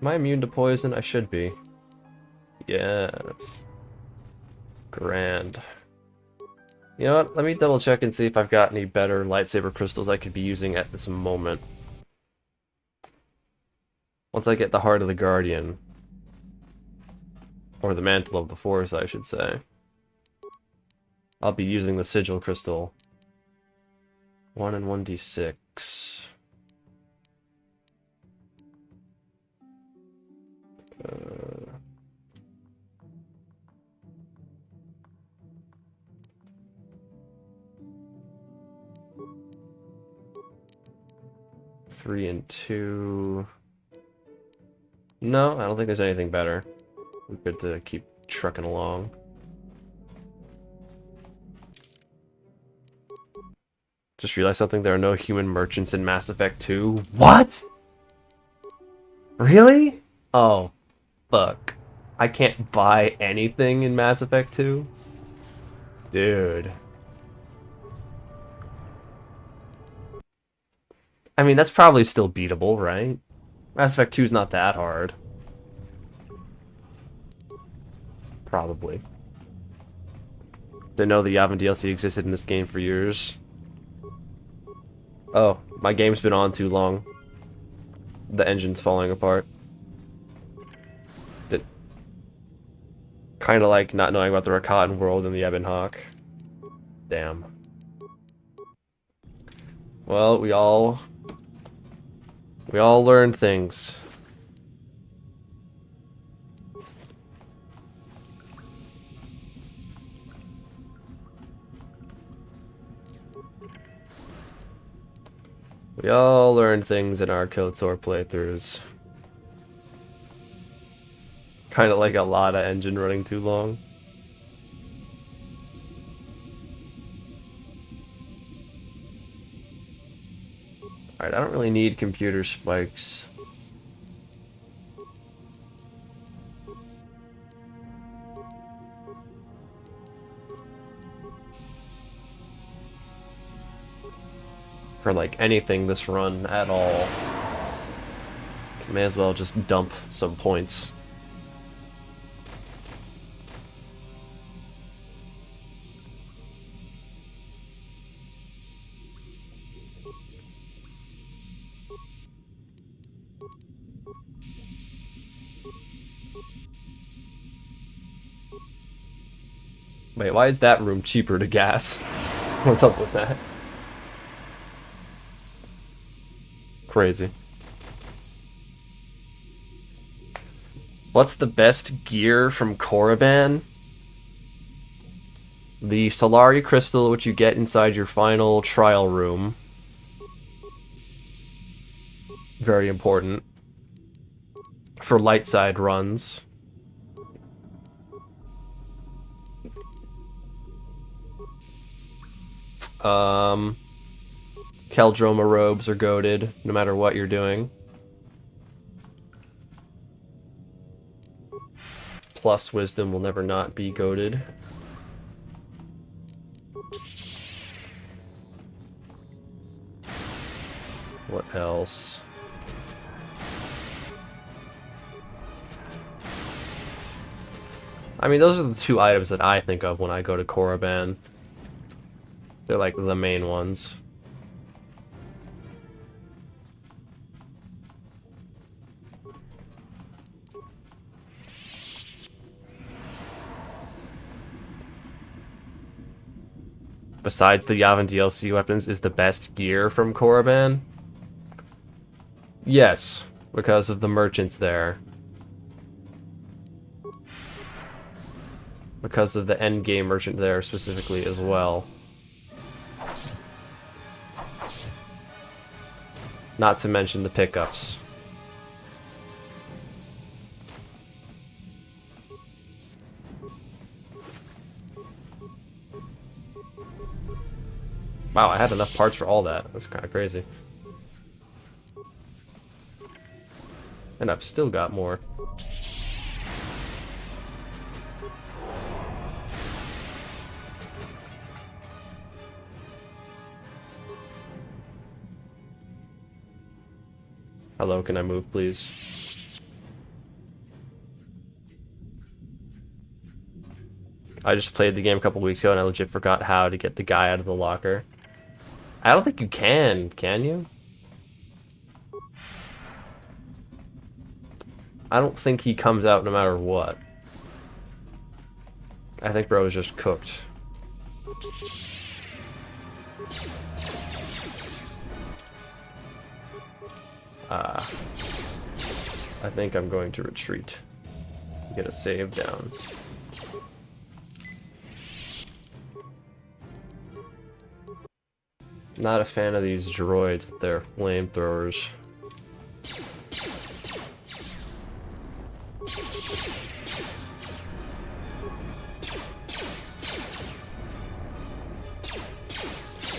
Am I immune to poison? I should be. Yes. Grand. You know what? Let me double check and see if I've got any better lightsaber crystals I could be using at this moment. Once I get the Heart of the Guardian. Or the Mantle of the Force, I should say. I'll be using the Sigil Crystal. 1 and 1d6. 3 and 2. No, I don't think there's anything better. We're good to keep trucking along. Just realized something. There are no human merchants in Mass Effect 2. What? Really? Oh, fuck. I can't buy anything in Mass Effect 2? Dude. I mean, that's probably still beatable, right? Mass Effect 2 is not that hard. Probably. Didn't know the Yavin DLC existed in this game for years. Oh, my game's been on too long. The engine's falling apart. Kind of like not knowing about the Rakatan world in the Ebon Hawk. Damn. Well, we all learned things. We all learned things in our KOTOR playthroughs. Kind of like a lot of engine running too long. Alright, I don't really need computer spikes. For like anything this run at all. May as well just dump some points. Wait, why is that room cheaper to gas? What's up with that? Crazy. What's the best gear from Korriban? The Solari Crystal, which you get inside your final trial room. Very important. For light side runs. Keldroma robes are goated, no matter what you're doing. Plus wisdom will never not be goated. What else? I mean, those are the two items that I think of when I go to Korriban. They're like the main ones. Besides the Yavin DLC weapons, is the best gear from Korriban? Yes, because of the merchants there. Because of the endgame merchant there specifically as well. Not to mention the pickups. Wow, I had enough parts for all that. That's kind of crazy. And I've still got more. Hello, can I move, please? I just played the game a couple weeks ago and I legit forgot how to get the guy out of the locker. I don't think you can you? I don't think he comes out no matter what. I think bro is just cooked. I think I'm going to retreat. Get a save down. Not a fan of these droids with their flamethrowers.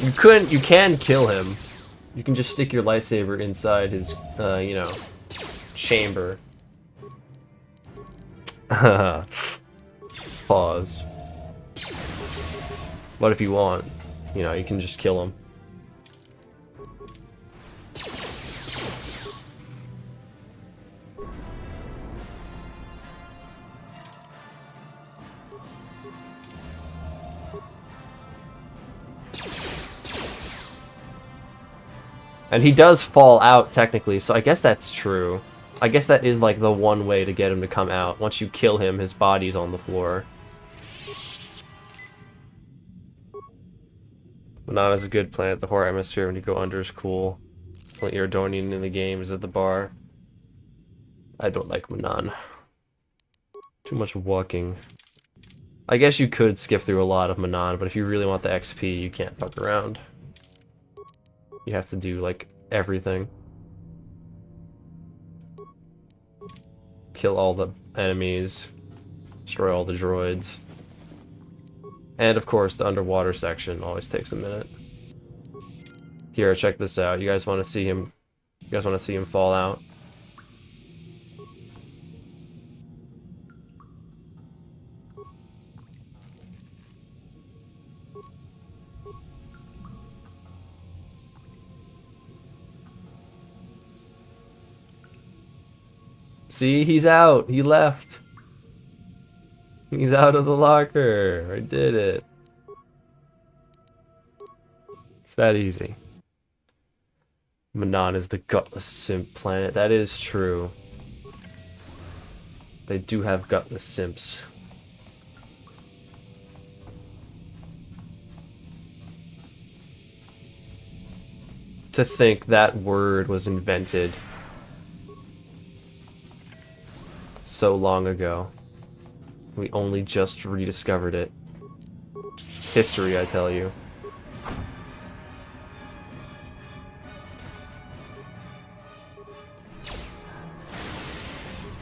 You can kill him. You can just stick your lightsaber inside his, you know, chamber. Pause. But if you want, you know, you can just kill him. And he does fall out, technically, so I guess that's true. I guess that is, like, the one way to get him to come out. Once you kill him, his body's on the floor. Manana's a good planet. The horror atmosphere when you go under is cool. When you're Iridonian in the game is at the bar. I don't like Manan. Too much walking. I guess you could skip through a lot of Manan, but if you really want the XP, you can't fuck around. You have to do, like, everything. Kill all the enemies. Destroy all the droids. And, of course, the underwater section always takes a minute. Here, check this out. You guys want to see him... You guys want to see him fall out? See, he's out. He left. He's out of the locker. I did it. It's that easy. Manon is the gutless simp planet. That is true. They do have gutless simps. To think that word was invented so long ago. We only just rediscovered it. History, I tell you.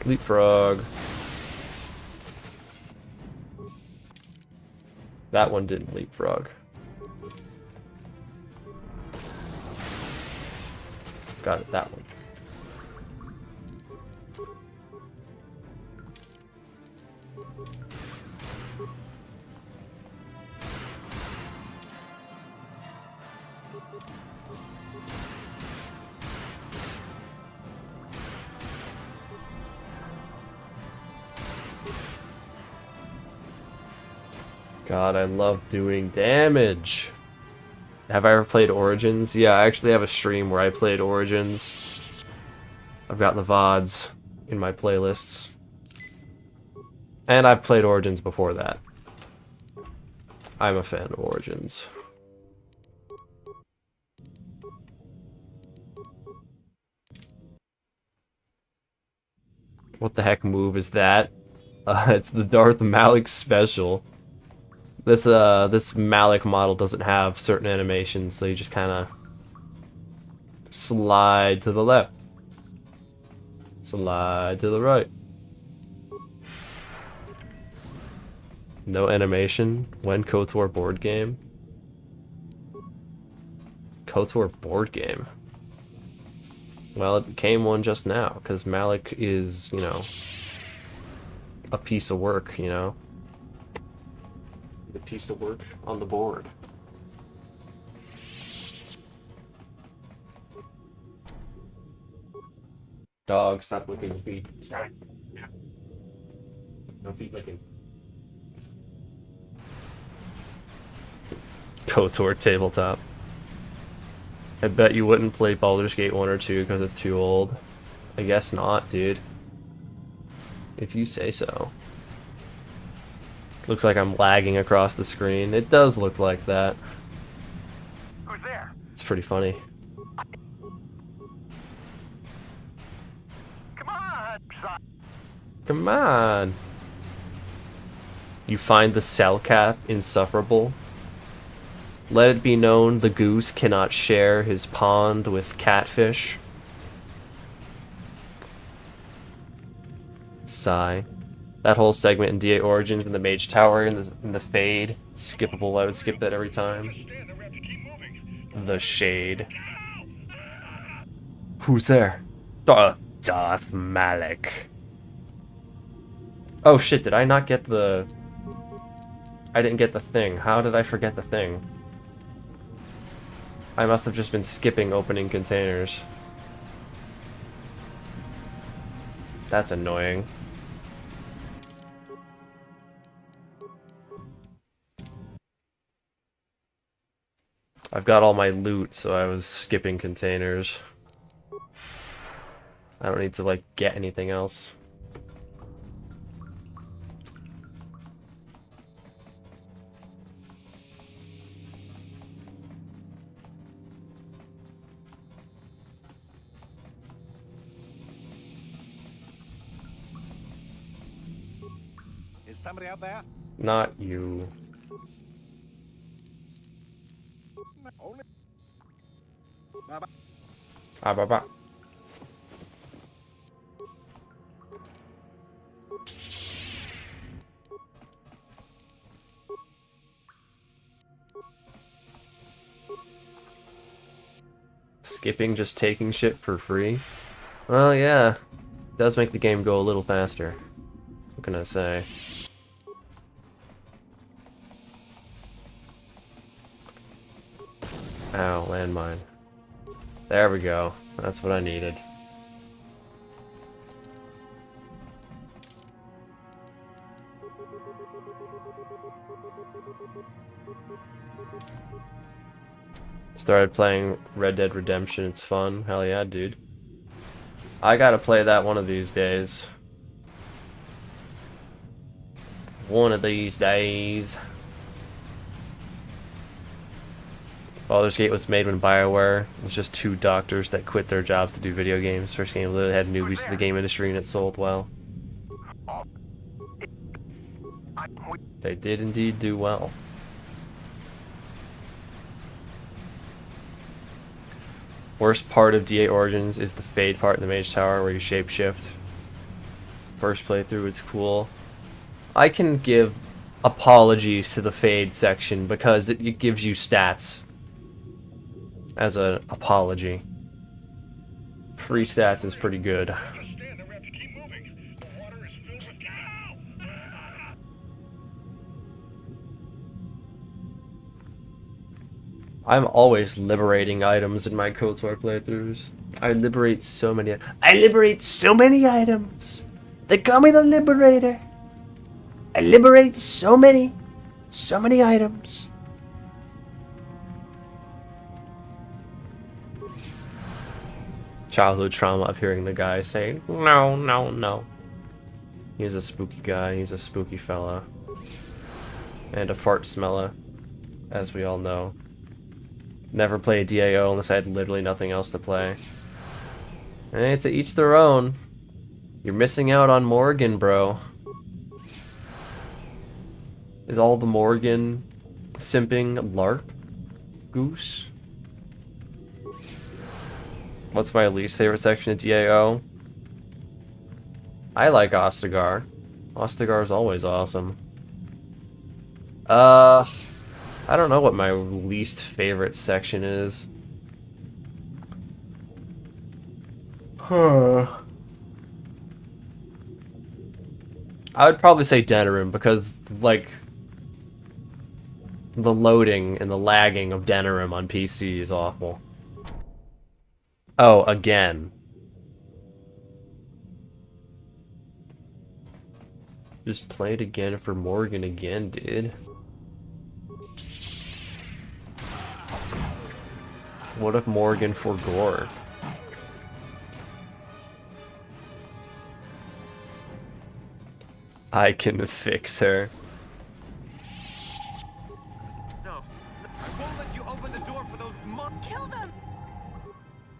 Leapfrog. That one didn't leapfrog. Got it, that one. God, I love doing damage. Have I ever played Origins? Yeah, I actually have a stream where I played Origins. I've got the VODs in my playlists. And I've played Origins before that. I'm a fan of Origins. What the heck move is that? It's the Darth Malik special. This Malik model doesn't have certain animations, so you just kind of slide to the left, slide to the right. No animation. When KOTOR board game? KOTOR board game. Well, it became one just now because Malik is, you know, a piece of work, you know. The piece of work on the board. Dog, stop licking your feet. No feet licking. KOTOR tabletop. I bet you wouldn't play Baldur's Gate 1 or 2 because it's too old. I guess not, dude. If you say so. Looks like I'm lagging across the screen. It does look like that. Who's there? It's pretty funny. Come on, son. Come on! You find the Salcath insufferable? Let it be known the goose cannot share his pond with catfish. Sigh. That whole segment in DA Origins in the Mage Tower in the fade. Skippable, I would skip that every time. The shade. Who's there? Darth Malik. Oh shit, did I not get the... I didn't get the thing. How did I forget the thing? I must have just been skipping opening containers. That's annoying. I've got all my loot, so I was skipping containers. I don't need to, like, get anything else. Is somebody out there? Not you. Only. Ah, bah, bah. Skipping, just taking shit for free? Well, yeah. It does make the game go a little faster. What can I say? Ow, landmine. There we go. That's what I needed. Started playing Red Dead Redemption. It's fun. Hell yeah, dude. I gotta play that one of these days. One of these days. Baldur's Gate was made when BioWare was just two doctors that quit their jobs to do video games. First game literally had newbies to the game industry and it sold well. They did indeed do well. Worst part of DA Origins is the Fade part in the Mage Tower where you shapeshift. First playthrough, it's cool. I can give apologies to the Fade section because it gives you stats as an apology. Free stats is pretty good. I'm always liberating items in my KOTOR playthroughs. I liberate so many items. They call me the Liberator. I liberate so many items. Childhood trauma of hearing the guy saying, no, no, no. He's a spooky guy, he's a spooky fella. And a fart smeller, as we all know. Never play a DAO unless I had literally nothing else to play. Hey, to each their own. You're missing out on Morgan, bro. Is all the Morgan simping LARP? Goose? What's my least favorite section of DAO? I like Ostagar. Ostagar is always awesome. I don't know what my least favorite section is. Huh. I would probably say Denerim because, like, the loading and the lagging of Denerim on PC is awful. Oh, again. Just play it again for Morgan again, dude. What if Morgan for Gore? I can fix her. No. I won't let you open the door for those Kill them!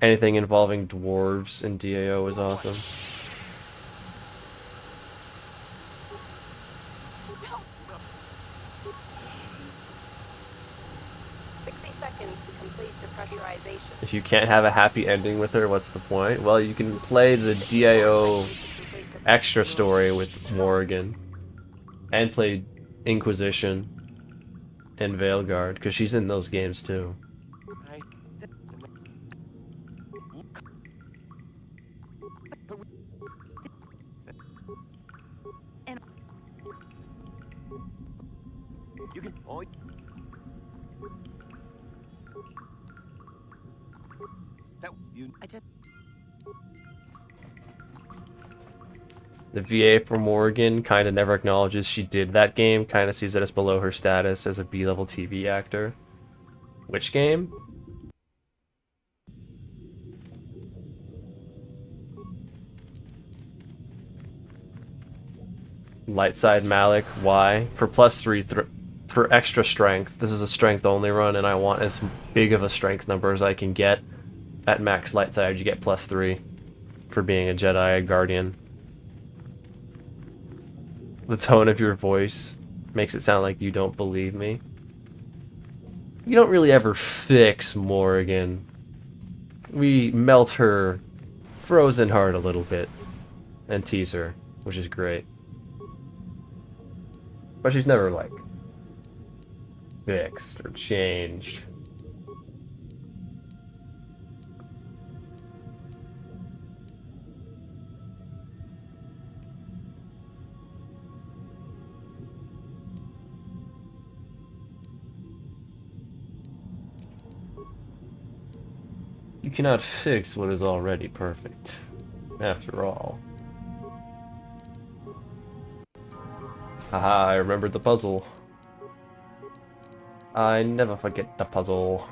Anything involving dwarves in DAO is awesome. If you can't have a happy ending with her, what's the point? Well, you can play the DAO extra story with Morrigan. And play Inquisition and Veilguard, because she's in those games too. You can. The VA for Morgan kind of never acknowledges she did that game, kind of sees it as below her status as a B-level TV actor. Which game? Lightside Malik, why? For +3 for extra strength. This is a strength only run and I want as big of a strength number as I can get. At max Lightside you get +3 for being a Jedi Guardian. The tone of your voice makes it sound like you don't believe me. You don't really ever fix Morrigan. We melt her frozen heart a little bit and tease her, which is great. But she's never, like, fixed or changed. You cannot fix what is already perfect, after all. Haha, I remembered the puzzle. I never forget the puzzle.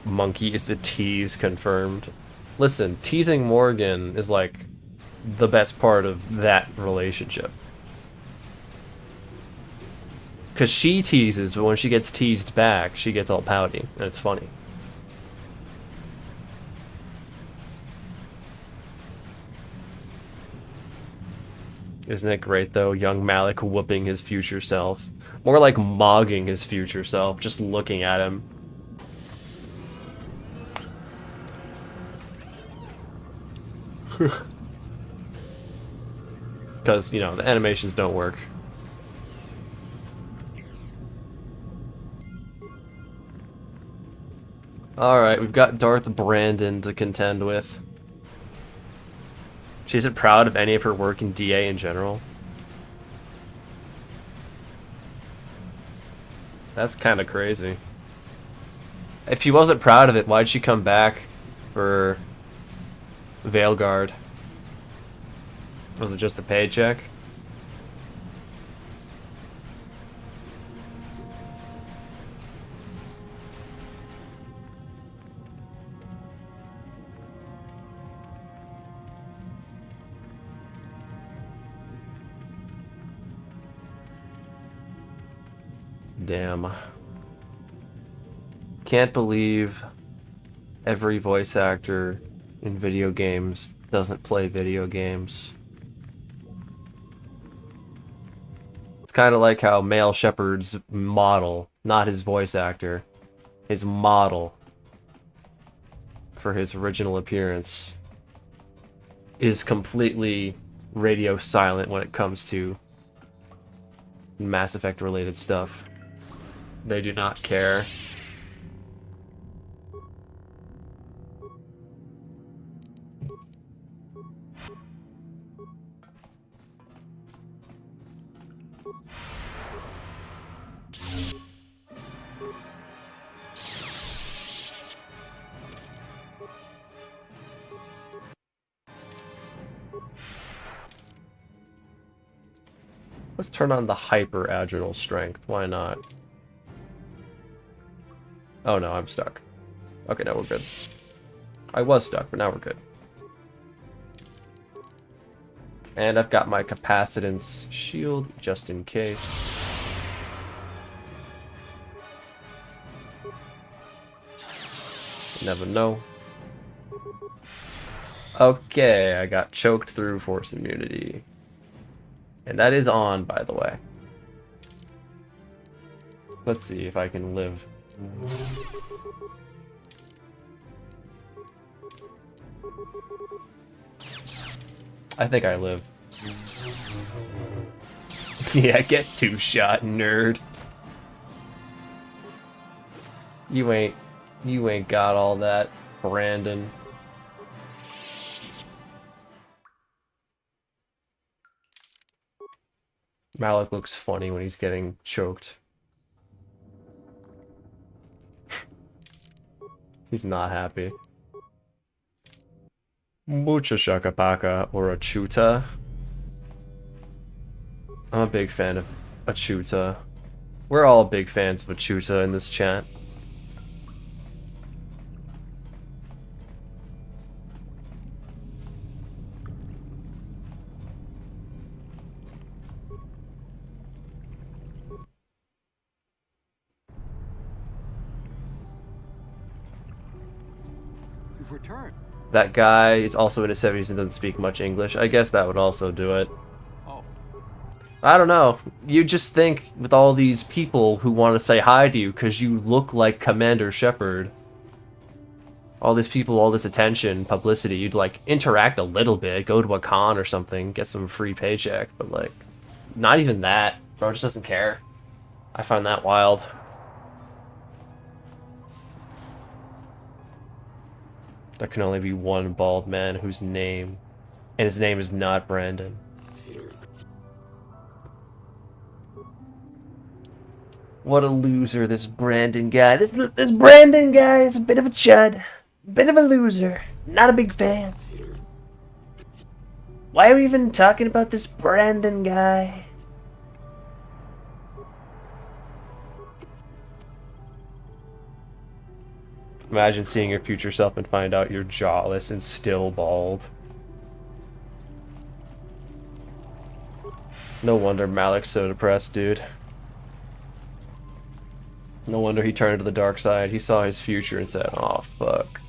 Monkey is a tease confirmed. Listen, teasing Morgan is like the best part of that relationship. Because she teases, but when she gets teased back, she gets all pouty, and it's funny. Isn't it great, though? Young Malik whooping his future self. More like mogging his future self, just looking at him. Because, you know, the animations don't work. Alright, we've got Darth Brandon to contend with. She isn't proud of any of her work in DA in general. That's kind of crazy. If she wasn't proud of it, why'd she come back for Veilguard? Was it just a paycheck? Damn. Can't believe every voice actor in video games doesn't play video games. It's kind of like how Male Shepard's model, not his voice actor, his model for his original appearance is completely radio silent when it comes to Mass Effect related stuff. They do not care. Let's turn on the hyper adrenal strength. Why not? Oh no, I'm stuck. Okay, now we're good. I was stuck, but now we're good. And I've got my capacitance shield just in case. You never know. Okay, I got choked through force immunity. And that is on, by the way. Let's see if I can live. I think I live. Yeah, get two-shot, nerd. You ain't got all that, Brandon. Malik looks funny when he's getting choked. He's not happy. Mucha shakapaka or Achuta. I'm a big fan of Achuta. We're all big fans of Achuta in this chat. You've returned. That guy is also in his 70s and doesn't speak much English. I guess that would also do it. Oh, I don't know. You just think with all these people who want to say hi to you because you look like Commander Shepard. All these people, all this attention, publicity, you'd like interact a little bit, go to a con or something, get some free paycheck, but like, not even that. Bro just doesn't care. I find that wild. There can only be one bald man whose name, and his name is not Brandon. What a loser, this Brandon guy. This Brandon guy is a bit of a chud. Bit of a loser. Not a big fan. Why are we even talking about this Brandon guy? Imagine seeing your future self and find out you're jawless and still bald. No wonder Malik's so depressed, dude. No wonder he turned to the dark side. He saw his future and said, "Oh, fuck."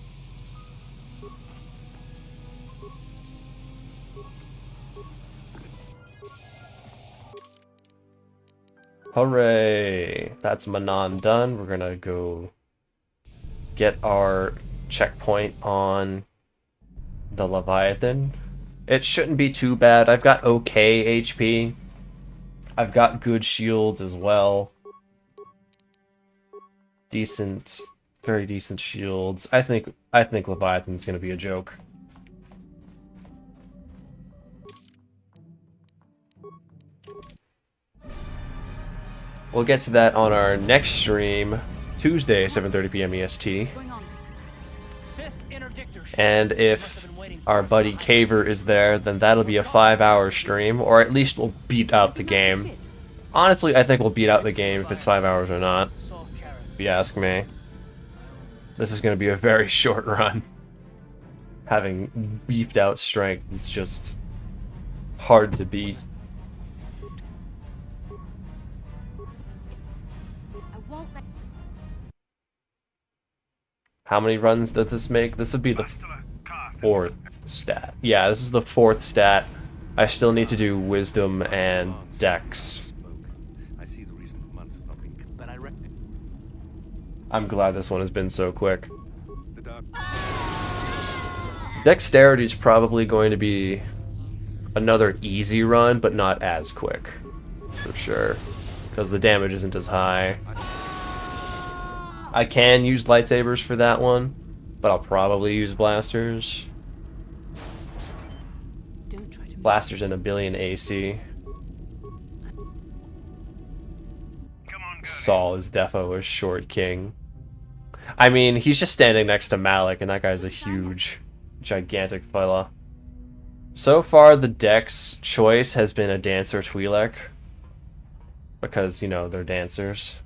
Hooray! That's Manon done. We're gonna go get our checkpoint on the Leviathan. It shouldn't be too bad. I've got okay HP. I've got good shields as well. Decent, very decent shields. I think Leviathan's gonna be a joke. We'll get to that on our next stream, Tuesday, 7:30 p.m. EST. And if our buddy Caver is there, then that'll be a 5-hour stream, or at least we'll beat out the game. Honestly, I think we'll beat out the game if it's 5 hours or not, if you ask me. This is going to be a very short run. Having beefed out strength is just hard to beat. How many runs does this make? This would be the 4th stat. Yeah, this is the 4th stat. I still need to do Wisdom and Dex. I'm glad this one has been so quick. Dexterity is probably going to be another easy run, but not as quick. For sure. Because the damage isn't as high. I can use lightsabers for that one, but I'll probably use blasters. Blasters in a billion AC. Saul is defo a short king. I mean, he's just standing next to Malik, and that guy's a huge, gigantic fella. So far, the Dex choice has been a Dancer Twi'lek. Because, you know, they're dancers.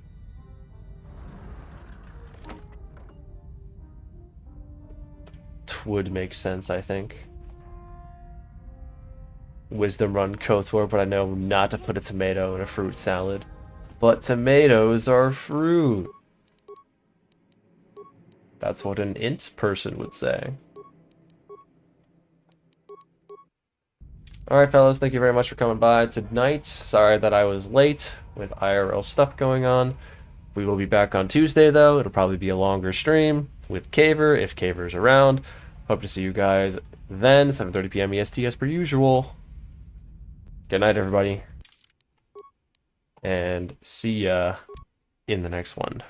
Would make sense, I think. Wisdom run KOTOR, but I know not to put a tomato in a fruit salad. But tomatoes are fruit. That's what an int person would say. Alright, fellas, thank you very much for coming by tonight. Sorry that I was late with IRL stuff going on. We will be back on Tuesday, though. It'll probably be a longer stream with Caver, if Caver's around. Hope to see you guys then, 7:30 p.m. EST as per usual. Good night, everybody. And see ya in the next one.